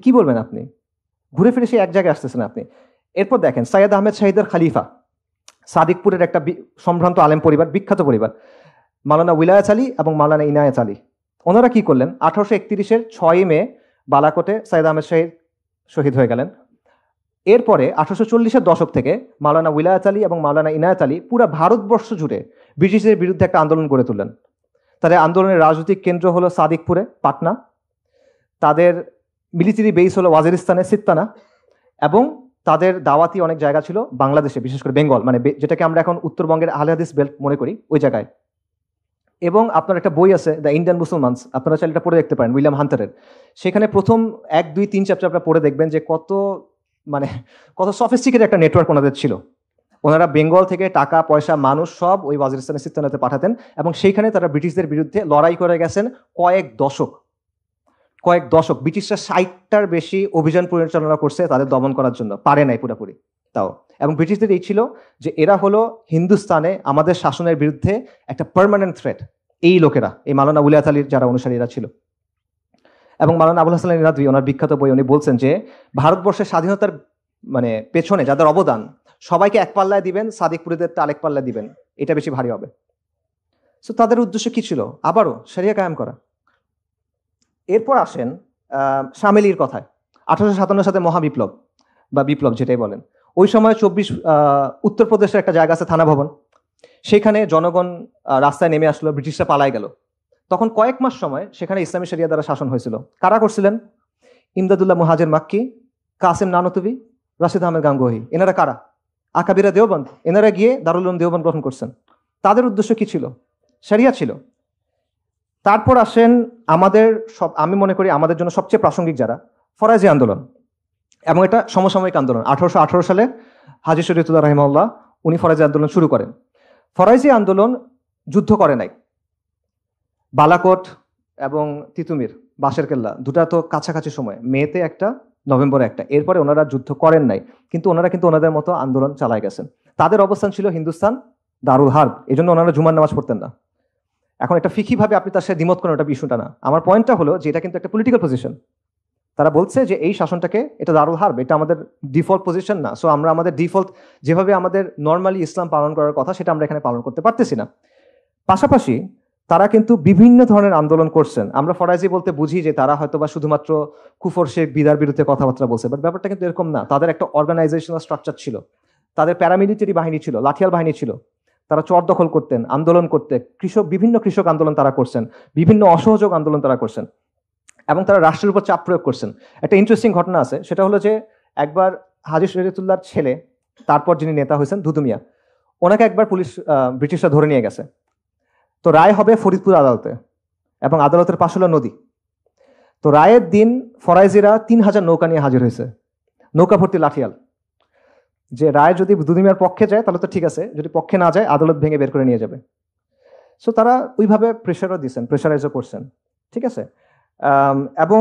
কি বলবেন আপনি? ঘুরে ফিরে সেই এক জায়গায় আসতেছেন আপনি। এরপর দেখেন সাইয়্যেদ আহমেদ শাহিদের খালিফা, সাদিকপুরের একটা সম্ভ্রান্ত আলেম পরিবার, বিখ্যাত পরিবার, মাওলানা উইলায়াত আলী এবং মাওলানা ইনায়েত আলী। ওনারা কি করলেন? 1831 6 মে বালাকোটে সাইয়্যেদ আহমেদ শাহিদ শহীদ হয়ে গেলেন। এরপরে 1840 দশক থেকে মাওলানা উইলায়াত আলী এবং মাওলানা ইনায়েত আলী পুরো ভারতবর্ষ জুড়ে ব্রিটিশদের বিরুদ্ধে একটা আন্দোলন গড়ে তুললেন। তাদের আন্দোলনের রাজনৈতিক কেন্দ্র হলো সাদিকপুরে, পাটনা, তাদের মিলিটারি বেস হলো ওয়াজিরিস্তানে, সিত্তানা, এবং তাদের দাওয়াতি অনেক জায়গা ছিল বাংলাদেশে, বিশেষ করে বেঙ্গল, মানে যেটাকে আমরা এখন উত্তরবঙ্গের আহলে হাদিস বেল্ট মনে করি, ওই জায়গায়। এবং আপনার একটা বই আছে দ্য ইন্ডিয়ান মুসলমানস, আপনারা চাইলে এটা পড়ে দেখতে পারেন, উইলিয়াম হান্টারের। সেখানে প্রথম 1, 2, 3 চ্যাপ্টার আপনারা পড়ে দেখবেন যে কত সফিস্টিকেটেড একটা নেটওয়ার্ক ওনাদের ছিল। ওনারা বেঙ্গল থেকে টাকা পয়সা মানুষ সব ওই ওয়াজিরিস্তানে সিত্তানাতে পাঠাতেন, এবং সেইখানে তারা ব্রিটিশদের বিরুদ্ধে লড়াই করে গেছেন কয়েক দশক। ব্রিটিশরা 60টার বেশি অভিযান পরিচালনা করছে তাদের দমন করার জন্য, পারে নাই পুরোপুরি তাও। এবং ব্রিটিশদের এই ছিল যে এরা হলো হিন্দুস্তানে আমাদের শাসনের বিরুদ্ধে একটা পার্মানেন্ট থ্রেট, এই লোকেরা, এই মাওলানা উলিয়াত আলীর যারা অনুসারীরা ছিল। এবং মাওলানা আবুল হাসান নিনাদভি ওনার বিখ্যাত বই, উনি বলছেন যে ভারতবর্ষের স্বাধীনতার পেছনে যাদের অবদান, সবাইকে এক পাল্লায় দিবেন, সাদিকপুরীদেরটা আরেক পাল্লায় দিবেন, এটা বেশি ভারী হবে। সো তাদের উদ্দেশ্য কি ছিল? আবারও শরিয়া কায়েম করা। এরপর আসেন শামেলির কথায়। 1857 সালে মহাবিপ্লব বা বিপ্লব যেটাই বলেন, ওই সময় উত্তরপ্রদেশের একটা জায়গা আছে থানা ভবন, সেখানে জনগণ রাস্তায় নেমে আসলো, ব্রিটিশরা পালাই গেল। তখন কয়েক মাস সময় সেখানে ইসলামী শরিয়া দ্বারা শাসন হয়েছিল। কারা করছিলেন? ইমদাদুল্লাহ মুহাজির মাক্কি, কাসেম নানতুবি, রাশিদ আহমেদ গাঙ্গুহি। এনারা কারা? আকাবিরা দেওবন্দ। এনারা গিয়ে দারুল উলুম দেওবন্দ গঠন করছেন। তাদের উদ্দেশ্য কি ছিল? শরিয়া ছিল। তারপর আসেন আমি মনে করি আমাদের জন্য সবচেয়ে প্রাসঙ্গিক যারা, ফরাজি আন্দোলন, এবং এটা সমসাময়িক আন্দোলন। 1818 সালে হাজী শরীয়তুল্লাহ রাহিমাহুল্লাহ উনি ফরাজি আন্দোলন শুরু করেন। ফরাজি আন্দোলন যুদ্ধ করে নাই। বালাকোট এবং তিতুমির, বাঁশের কেল্লা, দুটা তো কাছাকাছি সময়, মেতে একটা, নভেম্বরে একটা। এরপরে ওনারা যুদ্ধ করেন নাই, কিন্তু ওনারা ওনাদের মতো আন্দোলন চালায় গেছেন। তাদের অবস্থান ছিল হিন্দুস্তান দারুল হার্ব, এই জন্য ওনারা জুমার নামাজ পড়তেন না। এখন এটা ফিকিভাবে আপনি তার সাথে দ্বিমত করেন, ওটা ইস্যুটা না। আমার পয়েন্টটা হলো যে এটা কিন্তু একটা পলিটিক্যাল পজিশন। তারা বলছে যে এই শাসনটাকে, এটা দারুল হার্ব, এটা আমাদের ডিফল্ট পজিশন না। সো আমরা আমাদের ডিফল্ট যেভাবে আমাদের নর্মালি ইসলাম পালন করার কথা, সেটা আমরা এখানে পালন করতে পারতেছি না। পাশাপাশি তারা কিন্তু বিভিন্ন ধরনের আন্দোলন করছেন। আমরা ফরাজি বলতে বুঝি যে তারা হয়তো বা শুধুমাত্র কুফর শিরক বিদার বিরুদ্ধে কথাবার্তা বলছে, বাট ব্যাপারটা কিন্তু এরকম না। তাদের একটা অর্গানাইজেশনাল স্ট্রাকচার ছিল, তাদের প্যারামিলিটারি বাহিনী ছিল, লাঠিয়াল বাহিনী ছিল, তারা চর দখল করতেন, আন্দোলন করতে, বিভিন্ন কৃষক আন্দোলন তারা করছেন, বিভিন্ন অসহযোগ আন্দোলন তারা করছেন। এবং তারা রাষ্ট্রের উপর চাপ প্রয়োগ করছেন। একটা ইন্টারেস্টিং ঘটনা আছে, সেটা হলো যে একবার হাজী শরীয়তুল্লাহর ছেলে, তারপর যিনি নেতা হয়েছেন দুদু মিয়া, ওনাকে একবার পুলিশ ব্রিটিশরা ধরে নিয়ে গেছে। তো রায় হবে ফরিদপুর আদালতে, এবং আদালতের পাশ হলো নদী। তো রায়ের দিন ফরাইজিরা 3000 নৌকা নিয়ে হাজির হয়েছে, নৌকা ভর্তি লাঠিয়াল। যে রায় যদি দুদু মিয়ার পক্ষে যায় তাহলে তো ঠিক আছে, যদি পক্ষে না যায় আদালত ভেঙে বের করে নিয়ে যাবে। সো তারা ওইভাবে প্রেশারও দিচ্ছেন, প্রেশারাইজও করছেন, ঠিক আছে। এবং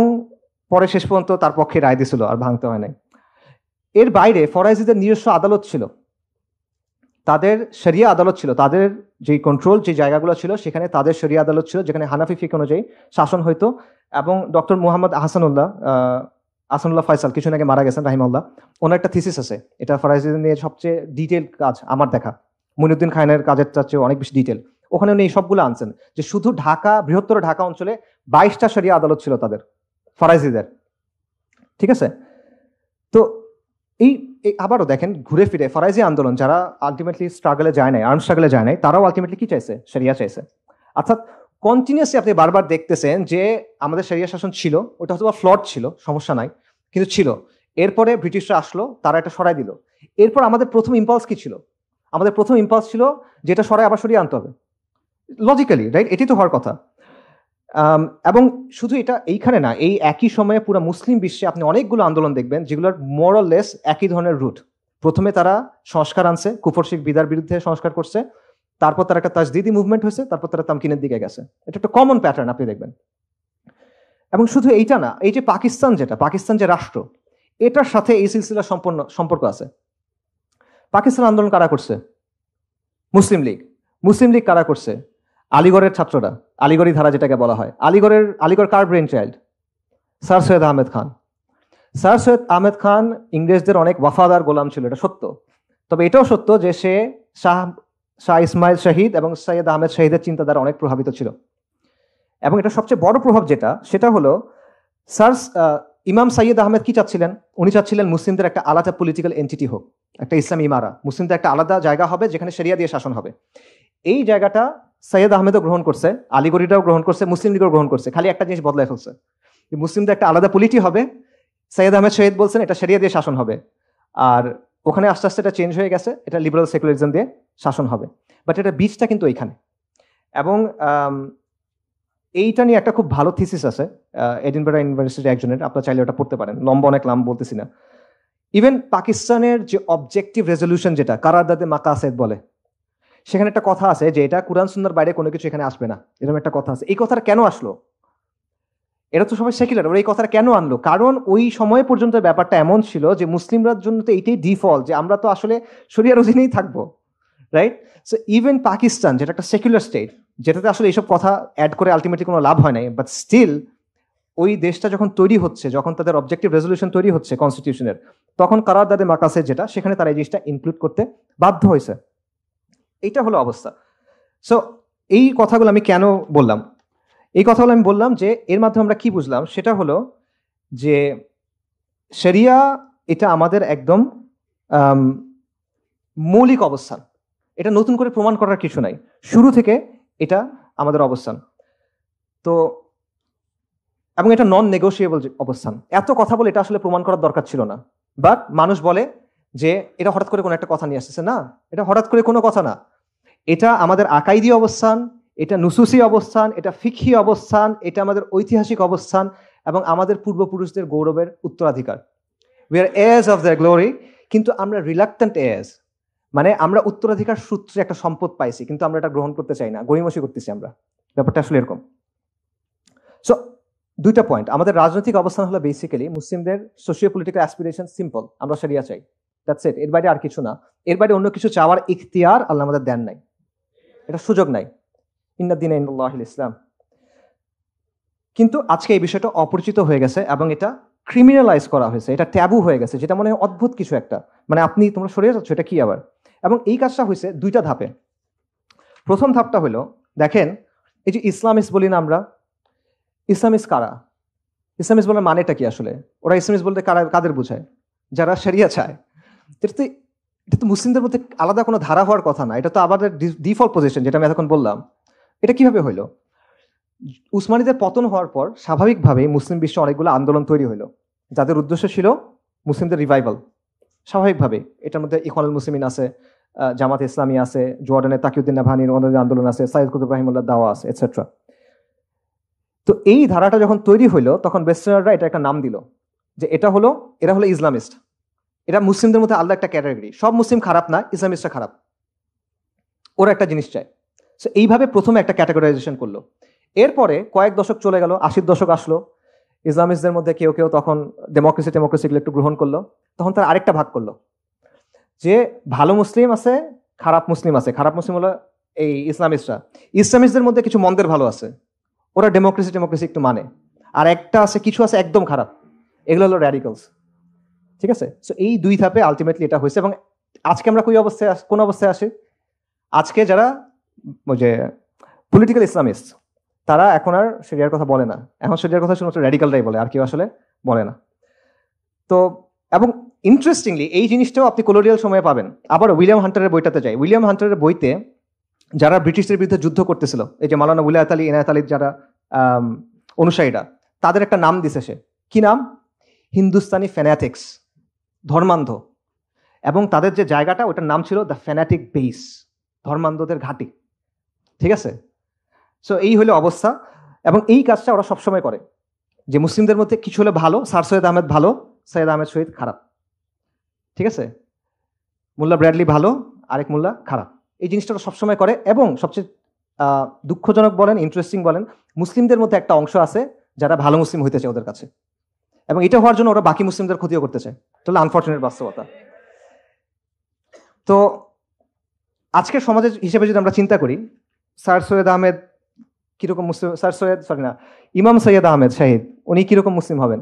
পরে শেষ পর্যন্ত তার পক্ষে রায় দিছিল, আর ভাঙতে হয় নাই। এর বাইরে ফরাইজিদের নিজস্ব আদালত ছিল, তাদের শরিয়া আদালত ছিল, তাদের যে কন্ট্রোল যে জায়গাগুলো ছিল সেখানে তাদের শরিয়া আদালত ছিল, যেখানে হানাফি ফিক অনুযায়ী শাসন হইতো। এবং ডক্টর মুহাম্মদ আহসানুল্লাহ ফয়সাল কিছুদিন আগে মারা গেছেন রাহিমাহুল্লাহ, ওনার একটা থিসিস আছে, এটা ফরাইজিদের নিয়ে সবচেয়ে ডিটেল কাজ আমার দেখা, মুইনুদ্দিন খানের কাজের চেয়ে অনেক বেশি ডিটেল। ওখানে উনি সবগুলো আনছেন যে শুধু ঢাকা, বৃহত্তর ঢাকা অঞ্চলে 22টা শরিয়া আদালত ছিল তাদের, ফরাইজিদের, ঠিক আছে। তো এই আবারও দেখেন ঘুরে ফিরে ফরাইজি আন্দোলন যারা আলটিমেটলি স্ট্রাগলে যায় নাই, আর্ম স্ট্রাগলে যায় নাই, তারাও আলটিমেটলি কি চাইছে? শরিয়া চাইছে। অর্থাৎ কন্টিনিউসলি আপনি বারবার দেখতেছেন যে আমাদের শরিয়া শাসন ছিল, ওটা হয়তো ফ্লড ছিল, সমস্যা নাই, কিন্তু ছিল। এরপরে ব্রিটিশরা আসলো, তারা এটা সরাই দিল। এরপর আমাদের প্রথম ইম্পালস কি ছিল? আমাদের প্রথম ইম্পালস ছিল যেটা সরাই আবার সরিয়ে আনতে হবে, লজিক্যালি, রাইট? এটি তো হওয়ার কথা। এবং শুধু এটা এইখানে না, এই একই সময়ে পুরো মুসলিম বিশ্বে আপনি অনেকগুলো আন্দোলন দেখবেন যেগুলোর মোরাললেস একই ধরনের রুট। প্রথমে তারা সংস্কার আনছে, কুফর শিরক বিদার বিরুদ্ধে সংস্কার করছে, তারপর তারা একটা তাজদিদি মুভমেন্ট হয়েছে, তারপর তারা তামকিনের দিকে গেছে। এটা একটা কমন প্যাটার্ন আপনি দেখবেন। এবং শুধু এইটা না, এই যে পাকিস্তান যে রাষ্ট্র, এটার সাথে এই সিলসিলা সম্পর্ক আছে। পাকিস্তান আন্দোলন কারা করছে? মুসলিম লীগ কারা করছে? আলিগড়ের ছাত্ররা, আলিগড়ি ধারা যেটাকে বলা হয়। আলিগড় কার brain child? Sir Syed Ahmed Khan ইংরেজদের অনেক ওয়াফাদার গোলাম ছিল, এটা সত্য। তবে এটাও সত্য যে সে শাহ ইসমাইল শহীদ এবং সৈয়দ আহমেদ শহীদের চিন্তাধারা অনেক প্রভাবিত ছিল। এবং এটা সবচেয়ে বড় প্রভাব সেটা হলো স্যার ইমাম সৈয়দ আহমেদ কি চাচ্ছিলেন? উনি চাচ্ছিলেন মুসলিমদের একটা আলাদা পলিটিক্যাল এন্টিটি হোক, একটা ইসলামী ইমারা, মুসলিমদের একটা আলাদা জায়গা হবে যেখানে শরিয়া দিয়ে শাসন হবে। এই জায়গাটা সৈয়দ আহমেদও গ্রহণ করছে, আলিগড়িটাও গ্রহণ করছে, মুসলিম লীগও গ্রহণ করছে। খালি একটা জিনিস বদলাই ফেলছে, মুসলিমদের একটা আলাদা পলিটি হবে। সৈয়দ আহমেদ শহীদ বলছেন এটা শরিয়া দিয়ে শাসন হবে, আর ওখানে আস্তে আস্তে এটা চেঞ্জ হয়ে গেছে, এটা লিবারাল সেকুলারিজম দিয়ে শাসন হবে। বাট এটা বীজটা কিন্তু এইখানে। এবং এইটা নিয়ে একটা খুব ভালো থিসিস আছে এডিনবারা ইউনিভার্সিটির একজনের, আপনারা চাইলে ওটা পড়তে পারেন, লম্বা অনেক নাম বলতেছি না। ইভেন পাকিস্তানের যে অবজেক্টিভ রেজলিউশন, যেটা কারারদাদে মাকাসেদ বলে, সেখানে একটা কথা আছে যে এটা কুরআন সুন্নাহর বাইরে কোনো কিছু এখানে আসবে না, এরকম একটা কথা আছে। এই কথাটা কেন আসলো? এরা তো সবাই সেকুলার, ওরা এই কথাটা কেন আনলো? কারণ ওই সময় পর্যন্ত ব্যাপারটা এমন ছিল যে মুসলিমরার জন্য তো এইটাই ডিফল্ট, যে আমরা তো আসলে শরিয়ার অধীনেই থাকবো, রাইট? সো ইভেন পাকিস্তান, যেটা একটা সেকুলার স্টেট, যেটাতে আসলে এইসব কথা অ্যাড করে আলটিমেটলি কোনো লাভ হয় নাই, বাট স্টিল ওই দেশটা যখন তৈরি হচ্ছে, যখন তাদের অবজেক্টিভ রেজলিউশন তৈরি হচ্ছে কনস্টিটিউশনের, তখন কারারদাদে মাকাসেদ যেটা, সেখানে তারা এই জিনিসটা ইনক্লুড করতে বাধ্য হয়েছে। এইটা হলো অবস্থা। সো এই কথাগুলো আমি কেন বললাম? এই কথাগুলো আমি বললাম যে এর মাধ্যমে আমরা কি বুঝলাম, সেটা হলো যে শরিয়া এটা আমাদের একদম মৌলিক অবস্থান, এটা নতুন করে প্রমাণ করার কিছু নাই, শুরু থেকে এটা আমাদের অবস্থান। তো এবং এটা নন নেগোশিয়েবল অবস্থান। এত কথা বলে এটা আসলে প্রমাণ করার দরকার ছিল না, বাট মানুষ বলে যে এটা হঠাৎ করে কোনো একটা কথা নিয়ে আসতেছে। না, এটা হঠাৎ করে কোনো কথা না, এটা আমাদের আকাইদি অবস্থান, এটা নুসুসি অবস্থান, এটা ফিকহি অবস্থান, এটা আমাদের ঐতিহাসিক অবস্থান এবং আমাদের পূর্বপুরুষদের গৌরবের উত্তরাধিকার। We are heirs of their glory, কিন্তু আমরা রিলাক্টেন্ট heirs, মানে আমরা উত্তরাধিকার সূত্রে একটা সম্পদ পাইছি, কিন্তু আমরা এটা গ্রহণ করতে চাই না, গড়িমসি করতেছি আমরা। ব্যাপারটা আসলে এরকম। সো দুইটা পয়েন্ট, আমাদের রাজনৈতিক অবস্থান হলো বেসিক্যালি মুসলিমদের সোশিও পলিটিক্যাল অ্যাসপিরেশন সিম্পল, আমরা শরিয়া চাই, দ্যাটস ইট। এর বাইরে আর কিছু না, এর বাইরে অন্য কিছু চাওয়ার ইখতিয়ার আল্লাহ আমাদের দেন নাই, এটা সুযোগ নাই। ইন্নাদ-দীনা ইনদাল্লাহিল ইসলাম। কিন্তু আজকে এই বিষয়টা অপরিচিত হয়ে গেছে এবং এটা ক্রিমিনালাইজ করা হয়েছে, এটা ট্যাবু হয়ে গেছে, যেটা মনে হয় অদ্ভুত কিছু একটা, মানে আপনি তোমরা সরিয়ে যাচ্ছ, এটা কি আবার? এবং এই কাজটা হয়েছে দুইটা ধাপে। প্রথম ধাপটা হলো, দেখেন এই যে ইসলামিস্ট বলি না আমরা, ইসলামিস্ট কারা? ইসলামিস্ট বলার মানেটা কি আসলে? ওরা ইসলামিস্ট বলতে কাদের বোঝায়? যারা শরিয়া চায়। এটা তো মুসলিমদের মধ্যে আলাদা কোনো ধারা হওয়ার কথা না, এটা তো আমাদের ডিফল্ট পজিশন, যেটা আমি এতক্ষণ বললাম। এটা কিভাবে হইলো? উসমানীদের পতন হওয়ার পর স্বাভাবিকভাবেই মুসলিম বিশ্বে অনেকগুলো আন্দোলন তৈরি হলো, যাদের উদ্দেশ্য ছিল মুসলিমদের রিভাইভাল। স্বাভাবিকভাবে এটার মধ্যে ইখওয়ানুল মুসলিমিন আছে, জামাত ইসলামী আছে, জর্ডানের তাকিউদ্দিন নাভানির অন্যান্য আন্দোলন আছে, সাইদ কুতুব রাহিমুল্লাহ দাওয়া আছে, এটসেট্রা। তো এই ধারাটা যখন তৈরি হইলো তখন ওয়েস্টার্নাররা এটা একটা নাম দিল যে এরা হলো ইসলামিস্ট। এটা মুসলিমদের মধ্যে আলাদা একটা ক্যাটাগরি, সব মুসলিম খারাপ না, ইসলামিস্টরা খারাপ, ওরা একটা জিনিস চায়। সো এইভাবে প্রথমে একটা ক্যাটাগরাইজেশন করলো। এরপরে কয়েক দশক চলে গেল, 80-র দশক আসলো, ইসলামিস্টদের মধ্যে কেউ কেউ তখন ডেমোক্রেসিগুলো একটু গ্রহণ করলো। তখন তারা আরেকটা ভাগ করলো যে ভালো মুসলিম আছে, খারাপ মুসলিম আছে। খারাপ মুসলিম হলো এই ইসলামিস্টরা। ইসলামিস্টদের মধ্যে কিছু মন্দের ভালো আছে, ওরা ডেমোক্রেসি একটু মানে। আর একটা আছে, কিছু আছে একদম খারাপ, এগুলো হলো র্যাডিক্যালস। ঠিক আছে? সো এই দুই ধাপে আলটিমেটলি এটা হয়েছে। এবং আজকে আমরা কোন অবস্থায় আসি? আজকে যারা ওই যে পলিটিক্যাল ইসলামিস্ট, তারা এখন আর শরিয়ার কথা বলে না। এখন শরিয়ার কথা শুধুমাত্র র্যাডিক্যালরাই বলে, আর কেউ আসলে বলে না। তো এবং ইন্টারেস্টিংলি এই জিনিসটাও আপনি কলোনিয়াল সময়ে পাবেন। আবার উইলিয়াম হান্টারের বইটাতে যাই। উইলিয়াম হান্টারের বইতে যারা ব্রিটিশদের বিরুদ্ধে যুদ্ধ করতেছিল, এই যে মাওলানা উলায়াত আলী, ইনায়াত আলীর যারা অনুসারীরা, তাদের একটা নাম দিছে সে। কি নাম? হিন্দুস্তানি ফ্যানাটিক্স, ধর্মান্ধ। এবং তাদের যে জায়গাটা, ওটার নাম ছিল দ্য ফ্যানাটিক বেস, ধর্মান্ধদের ঘাঁটি। ঠিক আছে? সো এই হলো অবস্থা। এবং এই কাজটা ওরা সবসময় করে যে মুসলিমদের মধ্যে কিছু হলে ভালো, স্যার সৈয়দ আহমেদ ভালো, সৈয়দ আহমেদ শহীদ খারাপ। ঠিক আছে? মোল্লা ব্র্যাডলি ভালো, আরেক মোল্লা খারাপ। এই জিনিসটা ওরা সবসময় করে। এবং সবচেয়ে দুঃখজনক বলেন, ইন্টারেস্টিং বলেন, মুসলিমদের মধ্যে একটা অংশ আছে যারা ভালো মুসলিম হইতে চায় ওদের কাছে, এবং এটা হওয়ার জন্য ওরা বাকি মুসলিমদের ক্ষতিও করতে চায়। তাহলে আনফর্চুনেট বাস্তবতা। তো আজকের সমাজের হিসেবে যদি আমরা চিন্তা করি, স্যার সৈয়দ আহমেদ কিরকম মুসলিম? ইমাম সৈয়দ আহমেদ শাহিদ, উনি কিরকম মুসলিম হবেন?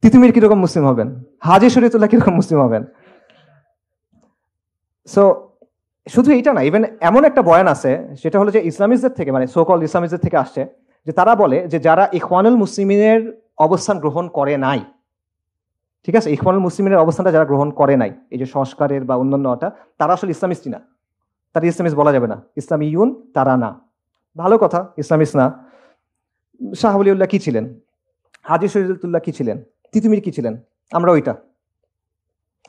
তিতুমির কিরকম মুসলিম হবেন? হাজী শরীয়তুল্লাহ কিরকম মুসলিম হবেন? সো শুধু এইটা না, ইভেন এমন একটা বয়ান আছে, সেটা হলো যে ইসলামিস্টদের থেকে, মানে সোকল ইসলামিস্টদের থেকে আসছে, যে তারা বলে যে যারা ইখওয়ানুল মুসলিমিনের অবস্থান গ্রহণ করে নাই, ঠিক আছে, ইখওয়ানুল মুসলিমিনের অবস্থানটা যারা গ্রহণ করে নাই, এই যে সংস্কারের বা অন্যান্যটা, তারা আসলে ইসলামিস্টই না। তারা ইসলামিস্ট বলা যাবে না, ইসলামিয়ুন তারা না। ভালো কথা, ইসলামিস্ট না। শাহ ওলিউল্লাহ কি ছিলেন? হাজী শরীয়তুল্লাহ কি ছিলেন? তিতুমির কি ছিলেন? আমরা ওইটা।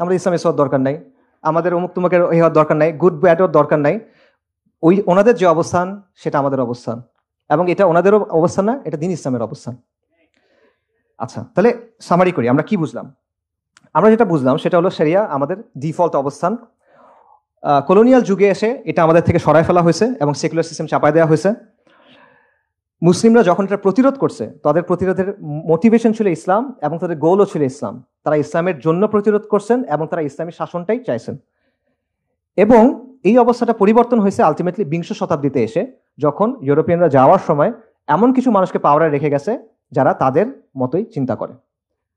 আমরা ইসলামিস্ট হওয়ার দরকার নাই, আমাদের অমুক তুমুকের হওয়ার দরকার নাই, গুড ব্যাডের দরকার নাই। ওই ওনাদের যে অবস্থান, সেটা আমাদের অবস্থান, এবং এটা ওনাদেরও অবস্থান না, এটা দ্বীন ইসলামের অবস্থান। আচ্ছা, তাহলে সামারি করি, আমরা কি বুঝলাম? আমরা যেটা বুঝলাম সেটা হলো শরিয়া আমাদের ডিফল্ট অবস্থান। কলোনিয়াল যুগে এসে এটা আমাদের থেকে সরায় ফেলা হয়েছে এবং সেকুলার সিস্টেম চাপায় দেওয়া হয়েছে। মুসলিমরা যখন এটা প্রতিরোধ করছে, তাদের প্রতিরোধের মোটিভেশন ছিল ইসলাম, এবং তাদের গোলও ছিল ইসলাম। তারা ইসলামের জন্য প্রতিরোধ করছেন এবং তারা ইসলামী শাসনটাই চাইছেন। এবং এই অবস্থাটা পরিবর্তন হয়েছে আলটিমেটলি 20 শতাব্দীতে এসে, যখন ইউরোপিয়ানরা যাওয়ার সময় এমন কিছু মানুষকে পাওয়ারে রেখে গেছে যারা তাদের মতোই চিন্তা করে।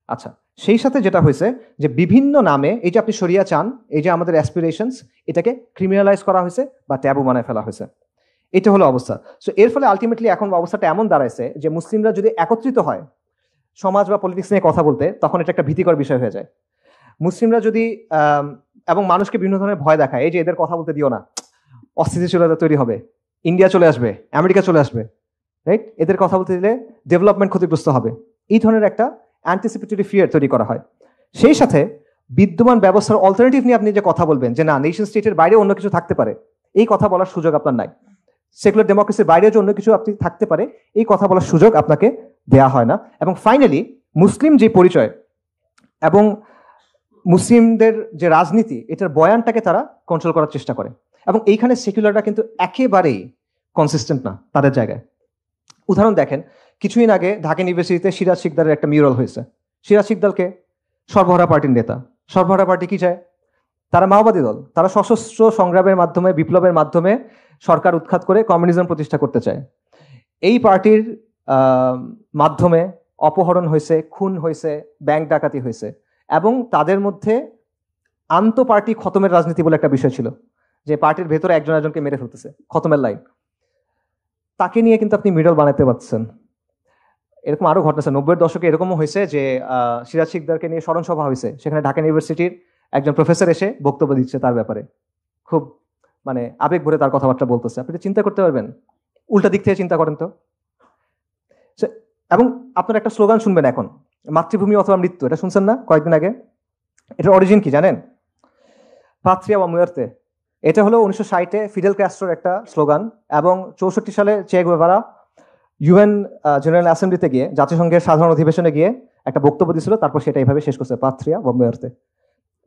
আচ্ছা, সেই সাথে যেটা হয়েছে যে বিভিন্ন নামে, এই যে আপনি শরিয়া চান, এই যে আমাদের অ্যাসপিরেশনস, এটাকে ক্রিমিনালাইজ করা হয়েছে বা ট্যাবু বানায় ফেলা হয়েছে। এটা হলো অবস্থা। সো এর ফলে আলটিমেটলি এখন অবস্থাটা এমন দাঁড়াইছে যে মুসলিমরা যদি একত্রিত হয় সমাজ বা পলিটিক্স নিয়ে কথা বলতে, তখন এটা একটা ভীতিকর বিষয় হয়ে যায়। মুসলিমরা যদি এবং মানুষকে বিভিন্ন ধরনের ভয় দেখায়, এই যে এদের কথা বলতে দিও না, অস্থিতিশীলতা তৈরি হবে, ইন্ডিয়া চলে আসবে, আমেরিকা চলে আসবে, রাইট, এদের কথা বলতে দিলে ডেভেলপমেন্ট ক্ষতিগ্রস্ত হবে, এই ধরনের একটা অ্যান্টিসিপেটরি ফিয়ার তৈরি করা হয়। সেই সাথে বিদ্যমান ব্যবস্থার অল্টারনেটিভ নিয়ে আপনি যে কথা বলবেন, যে না, নেশন স্টেটের বাইরে অন্য কিছু থাকতে পারে, এই কথা বলার সুযোগ আপনার নাই। সেকুলার ডেমোক্রেসির বাইরে যে অন্য কিছু আপনি থাকতে পারে, এই কথা বলার সুযোগ আপনাকে দেয়া হয় না। এবং ফাইনালি মুসলিম যে পরিচয় এবং মুসলিমদের যে রাজনীতি, এটার বয়ানটাকে তারা কন্ট্রোল করার চেষ্টা করে। এবং এইখানে সেকুলাররা কিন্তু একেবারেই কনসিস্টেন্ট না তাদের জায়গায়। উদাহরণ দেখেন, কিছুদিন আগে ঢাকা ইউনিভার্সিটিতে সিরাজ শিকদারের একটা মিউরাল হয়েছে। সিরাজ শিকদারকে সর্বহারা পার্টির নেতা। সর্বহারা পার্টি কি চায়? তারা মাওবাদী দল। তারা সশস্ত্র সংগ্রামের মাধ্যমে, বিপ্লবের মাধ্যমে সরকার উৎখাত করে কমিউনিজম প্রতিষ্ঠা করতে চায়। এই পার্টির মাধ্যমে অপহরণ হয়েছে, খুন হয়েছে, ব্যাংক ডাকাতি হয়েছে, এবং তাদের মধ্যে আন্ত পার্টি খতমের রাজনীতি বলে একটা বিষয় ছিল, যে পার্টির ভেতরে একজন একজনকে মেরে ফেলতেছে, খতমের লাইন। তাকে নিয়ে কিন্তু আপনি মিডল বানাতে পারছেন। এরকম আরো ঘটনা আছে। 90-এর দশকে এরকমও হয়েছে যে সিরাজ শিকদারকে নিয়ে স্মরণ সভা হয়েছে, সেখানে ঢাকা ইউনিভার্সিটির একজন প্রফেসর এসে বক্তব্য দিচ্ছে তার ব্যাপারে, খুব মানে আবেগ ভরে তার কথাবার্তা বলতেছে। আপনি চিন্তা করতে পারবেন, উল্টা দিক থেকে চিন্তা করেন তো, এবং আপনারা একটা স্লোগান শুনবেন এখন, মাতৃভূমি অথবা মৃত্যু, এটা শুনছেন না কয়েকদিন আগে? এটার অরিজিন কি জানেন? পাত্রিয়া বা মুয়ার্তে। এটা হলো 1960-এ ফিডেল ক্যাস্ট্রোর একটা স্লোগান, এবং 64 সালে চে গুয়েভারা ইউএন জেনারেল অ্যাসেম্বলিতে গিয়ে, জাতিসংঘের সাধারণ অধিবেশনে গিয়ে একটা বক্তব্য দিয়েছিল, তারপর সেটা এইভাবে শেষ করছে, পাত্রিয়া বা মুয়ার্তে,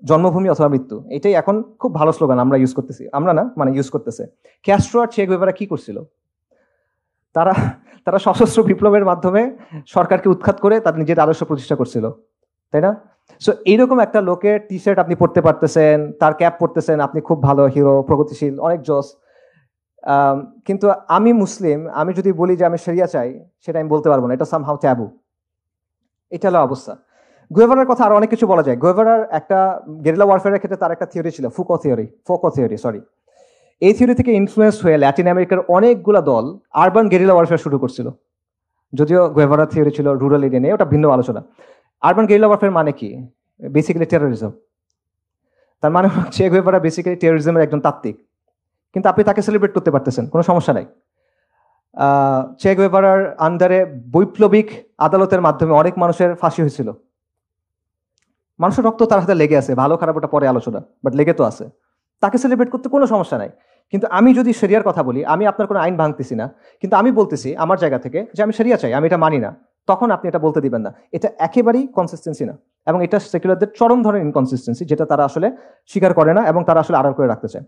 জন্মভূমি অথবা মৃত্যু। এটাই এখন খুব ভালো স্লোগান, আমরা ইউজ করতেছি, আমরা না মানে ইউজ করতেছে। ক্যাস্ট্রো আর চে গুয়েভারা কি করছিল? তারা তারা সশস্ত্র বিপ্লবের মাধ্যমে সরকারকে উৎখাত করে তার নিজের আদর্শ প্রতিষ্ঠা করছিল, তাই না? সো এইরকম একটা লোকের টি শার্ট আপনি পড়তে পারতেছেন, তার ক্যাপ পড়তেছেন, আপনি খুব ভালো হিরো, প্রগতিশীল, অনেক জোস। কিন্তু আমি মুসলিম, আমি যদি বলি যে আমি শরিয়া চাই, সেটা আমি বলতে পারবো না, এটা সামহাউ ট্যাবু। এটা হলো অবস্থা। গুয়েভারার কথা আরো অনেক কিছু বলা যায়। গুয়েভারার একটা গেরিলা ওয়ারফেয়ারের ক্ষেত্রে তার একটা থিওরি ছিল, ফোকো থিওরি, সরি। এই থিওরি থেকে ইনফ্লুয়েন্স হয়ে ল্যাটিন আমেরিকার অনেকগুলো দল আরবান গেরিলা ওয়ারফেয়ার শুরু করছিল। যদিও গুয়েভারার থিওরি ছিল রুরাল এরিয়া নিয়ে, ওটা ভিন্ন আলোচনা। আরবান গেরিলা ওয়ারফেয়ার মানে কি? Basically terrorism. তার মানে হচ্ছে গুয়েভারা বেসিক্যালি টেরোরিজমের একজন তাত্ত্বিক, কিন্তু আপনি তাকে সেলিব্রেট করতে পারতেছেন, কোনো সমস্যা নাই। চে গুয়েভারার আন্ডারে বৈপ্লবিক আদালতের মাধ্যমে অনেক মানুষের ফাঁসি হয়েছিল। মানুষের রক্ত তার হাতে লেগে আছে, ভালো খারাপ ওটা পরে আলোচনা, বাট লেগে তো আছে। তাকে সেলিব্রেট করতে কোনো সমস্যা নাই। কিন্তু আমি যদি শরিয়ার কথা বলি, আমি আপনার কোনো আইন ভাঙতেছি না, কিন্তু আমি বলতেছি আমার জায়গা থেকে যে আমি শরিয়া চাই, আমি এটা মানি না, তখন আপনি এটা বলতে দিবেন না। এটা একেবারেই কনসিস্টেন্সি না, এবং এটা সেকুলারদের চরম ধরনের ইনকনসিস্টেন্সি, যেটা তারা আসলে স্বীকার করে না এবং তারা আসলে আড়াল করে রাখতে চায়।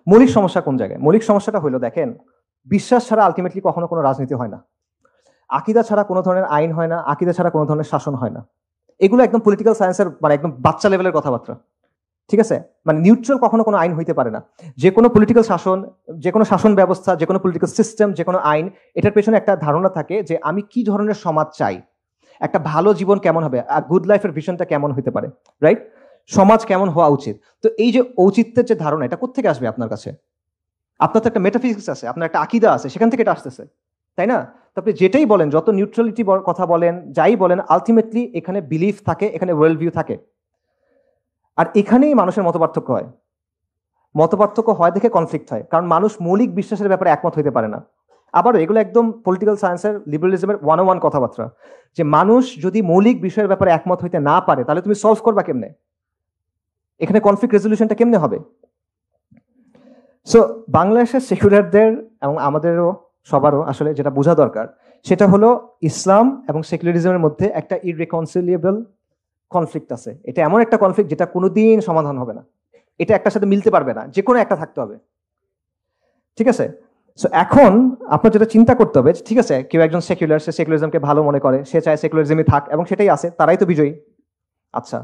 মৌলিক সমস্যা কোন জায়গায়? মৌলিক সমস্যাটা হলো, দেখেন, বিশ্বাস ছাড়া আলটিমেটলি কখনো কোনো রাজনীতি হয় না, আকিদা ছাড়া কোনো ধরনের আইন হয় না, আকিদা ছাড়া কোনো ধরনের শাসন হয় না। এগুলো একদম পলিটিক্যাল সায়েন্সের মানে একদম বাচ্চা লেভেলের কথাবার্তা, ঠিক আছে? মানে নিউট্রাল কখনো কোনো আইন হইতে পারে না। যে কোনো পলিটিক্যাল শাসন, যে কোনো শাসন ব্যবস্থা, যে কোনো পলিটিক্যাল সিস্টেম, যে কোনো আইন, এটার পেছনে একটা ধারণা থাকে যে আমি কি ধরনের সমাজ চাই, একটা ভালো জীবন কেমন হবে, গুড লাইফের ভিশনটা কেমন হতে পারে, রাইট? সমাজ কেমন হওয়া উচিত। তো এই যে ঔচিত্যের যে ধারণা, এটা কোত্থেকে আসবে আপনার কাছে? আপনার তো একটা মেটাফিজিক্স আছে, আপনার একটা আকিদা আছে, সেখান থেকে এটা আসতেছে, তাই না? তো আপনি যেটাই বলেন, যত নিউট্রালিটি কথা বলেন, যাই বলেন, আলটিমেটলি এখানে বিলিফ থাকে, এখানে ওয়ার্ল্ড ভিউ থাকে। আর এখানেই মানুষের মতপার্থক্য হয়। মতপার্থক্য হয় দেখে কনফ্লিক্ট হয়, কারণ মানুষ মৌলিক বিশ্বাসের ব্যাপারে একমত হইতে পারে না। আবারও এগুলো একদম পলিটিক্যাল সায়েন্সের লিবারালিজমের 101 কথাবার্তা, যে মানুষ যদি মৌলিক বিষয়ের ব্যাপারে একমত হইতে না পারে, তাহলে তুমি সলভ করবা কেমনে? এখানে কনফ্লিক্ট রেজলিউশনটা কেমনে হবে? সো বাংলাদেশের সেকুলারদের এবং আমাদেরও সবারও আসলে যেটা বোঝা দরকার, সেটা হলো ইসলাম এবং সেকুলারিজমের মধ্যে একটা ইররিকনসিলিয়েবল কনফ্লিক্ট আছে। এটা এমন একটা কনফ্লিক্ট যেটা কোনোদিন সমাধান হবে না, এটা একটার সাথে মিলতে পারবে না, যে কোনো একটা থাকতে হবে, ঠিক আছে? সো এখন আপনার যেটা চিন্তা করতে হবে, ঠিক আছে, কেউ একজন সেকুলার, সে সেকুলারিজমকে ভালো মনে করে, সে চায় সেকুলারিজমই থাক, এবং সেটাই আছে, তারাই তো বিজয়ী। আচ্ছা,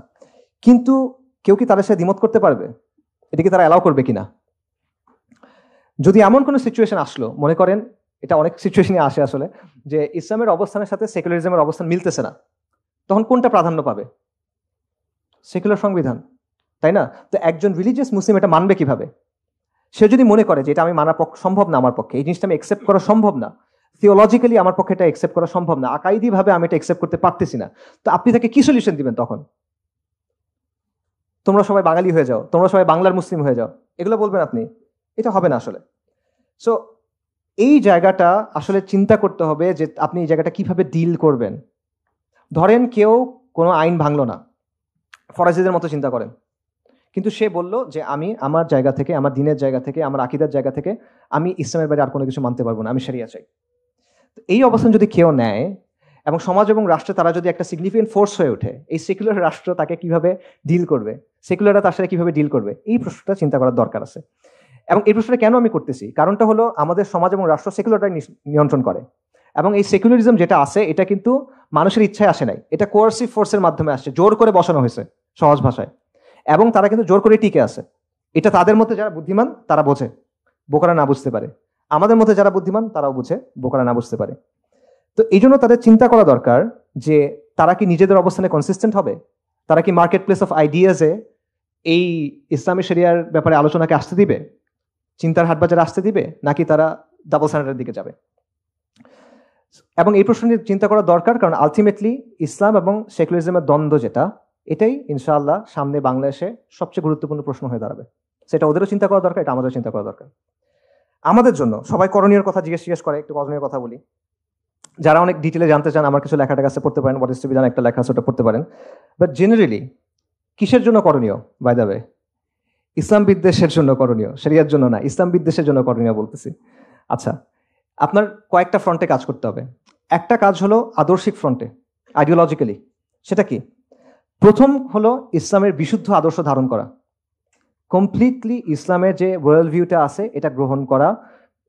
কিন্তু কেউ কি তাদের সাথে দ্বিমত করতে পারবে? এটাকে তারা অ্যালাউ করবে কিনা? যদি এমন কোনো সিচুয়েশন আসলো, মনে করেন এটা অনেক সিচুয়েশনে আসে আসলে, যে ইসলামের অবস্থানের সাথে সেকুলারিজমের অবস্থান মিলতেছে না, তখন কোনটা প্রাধান্য পাবে? সেকুলার সংবিধান, তাই না? তো একজন রিলিজিয়াস মুসলিম এটা মানবে কিভাবে? সে যদি মনে করে যে এটা আমি মানা সম্ভব না, আমার পক্ষে এই জিনিসটা আমি একসেপ্ট করা সম্ভব না, থিওলজিক্যালি আমার পক্ষে এটা একসেপ্ট করা সম্ভব না, আকাইদি ভাবে আমি এটা একসেপ্ট করতে পারতেছি না, তো আপনি তাকে কি সলিউশন দিবেন তখন? তোমরা সবাই বাঙালি হয়ে যাও, তোমরা সবাই বাংলার মুসলিম হয়ে যাও, এগুলো বলবেন আপনি? এটা হবে না আসলে। সো এই জায়গাটা আসলে চিন্তা করতে হবে যে আপনি এই জায়গাটা কিভাবে ডিল করবেন। ধরেন কেউ কোনো আইন ভাঙলো না, ফরাজিদের মতো চিন্তা করেন, কিন্তু সে বলল যে আমি আমার জায়গা থেকে, আমার দিনের জায়গা থেকে, আমার আকিদার জায়গা থেকে আমি ইসলামের বাইরে আর কোনো কিছু মানতে পারবো না, আমি শরিয়া চাই। তো এই অবস্থান যদি কেউ নেয় এবং সমাজ এবং রাষ্ট্রে তারা যদি একটা সিগনিফিকেন্ট ফোর্স হয়ে ওঠে, এই সেকুলার রাষ্ট্র তাকে কিভাবে ডিল করবে, সেকুলাররা তার সাথে কিভাবে ডিল করবে, এই প্রশ্নটা চিন্তা করার দরকার আছে। এবং এই প্রশ্নটা কেন আমি করতেছি, কারণটা হলো আমাদের সমাজ এবং রাষ্ট্র সেকুলারটাই নিয়ন্ত্রণ করে, এবং এই সেকুলারিজম যেটা আছে এটা কিন্তু মানুষের ইচ্ছায় আসে নাই, এটা কোয়ার্সিভ ফোর্সের মাধ্যমে আসছে, জোর করে বসানো হয়েছে সহজ ভাষায়, এবং তারা কিন্তু জোর করে টিকে আছে। এটা তাদের মধ্যে যারা বুদ্ধিমান তারা বোঝে, বোকারা না বুঝতে পারে। আমাদের মধ্যে যারা বুদ্ধিমান তারাও বুঝে, বোকারা না বুঝতে পারে। তো এই জন্য তাদের চিন্তা করা দরকার যে তারা কি নিজেদের অবস্থানে কনসিস্টেন্ট হবে, তারা কি মার্কেট প্লেস অফ আইডিয়াজে এই ইসলামী শরিয়ার ব্যাপারে আলোচনাকে আসতে দিবে, চিন্তার হাটবাজারে আসতে দিবে, নাকি তারা ডাবল স্ট্যান্ডার্ডের দিকে যাবে? এবং এই প্রশ্ন নিয়ে চিন্তা করা দরকার, কারণ আলটিমেটলি ইসলাম এবং সেকুলারিজমের দ্বন্দ্ব যেটা, এটাই ইনশাআল্লাহ সামনে বাংলাদেশে সবচেয়ে গুরুত্বপূর্ণ প্রশ্ন হয়ে দাঁড়াবে। সেটা ওদেরও চিন্তা করা দরকার, এটা আমাদেরও চিন্তা করা দরকার। আমাদের জন্য সবাই করণীয় কথা জিজ্ঞেস করে, একটু করণীয় কথা বলি। যারা অনেক ডিটেলে জানতে চান আমার কিছু লেখাটা কাছে পড়তে পারেন, what is to be done একটা লেখা আছে, ওটা পড়তে পারেন। বাট জেনারেলি কিসের জন্য করণীয়? বাই দ্য ওয়ে, ইসলাম বিদ্বেষের জন্য করণীয়, শরিয়ার জন্য না, ইসলাম বিদ্বেষের জন্য করণীয় বলতেছি। আচ্ছা, আপনার কয়েকটা ফ্রন্টে কাজ করতে হবে। একটা কাজ হলো আদর্শিক ফ্রন্টে, আইডিওলজিক্যালি। সেটা কি? প্রথম হলো ইসলামের বিশুদ্ধ আদর্শ ধারণ করা, কমপ্লিটলি ইসলামের যে ওয়ার্ল্ড ভিউটা আছে এটা গ্রহণ করা।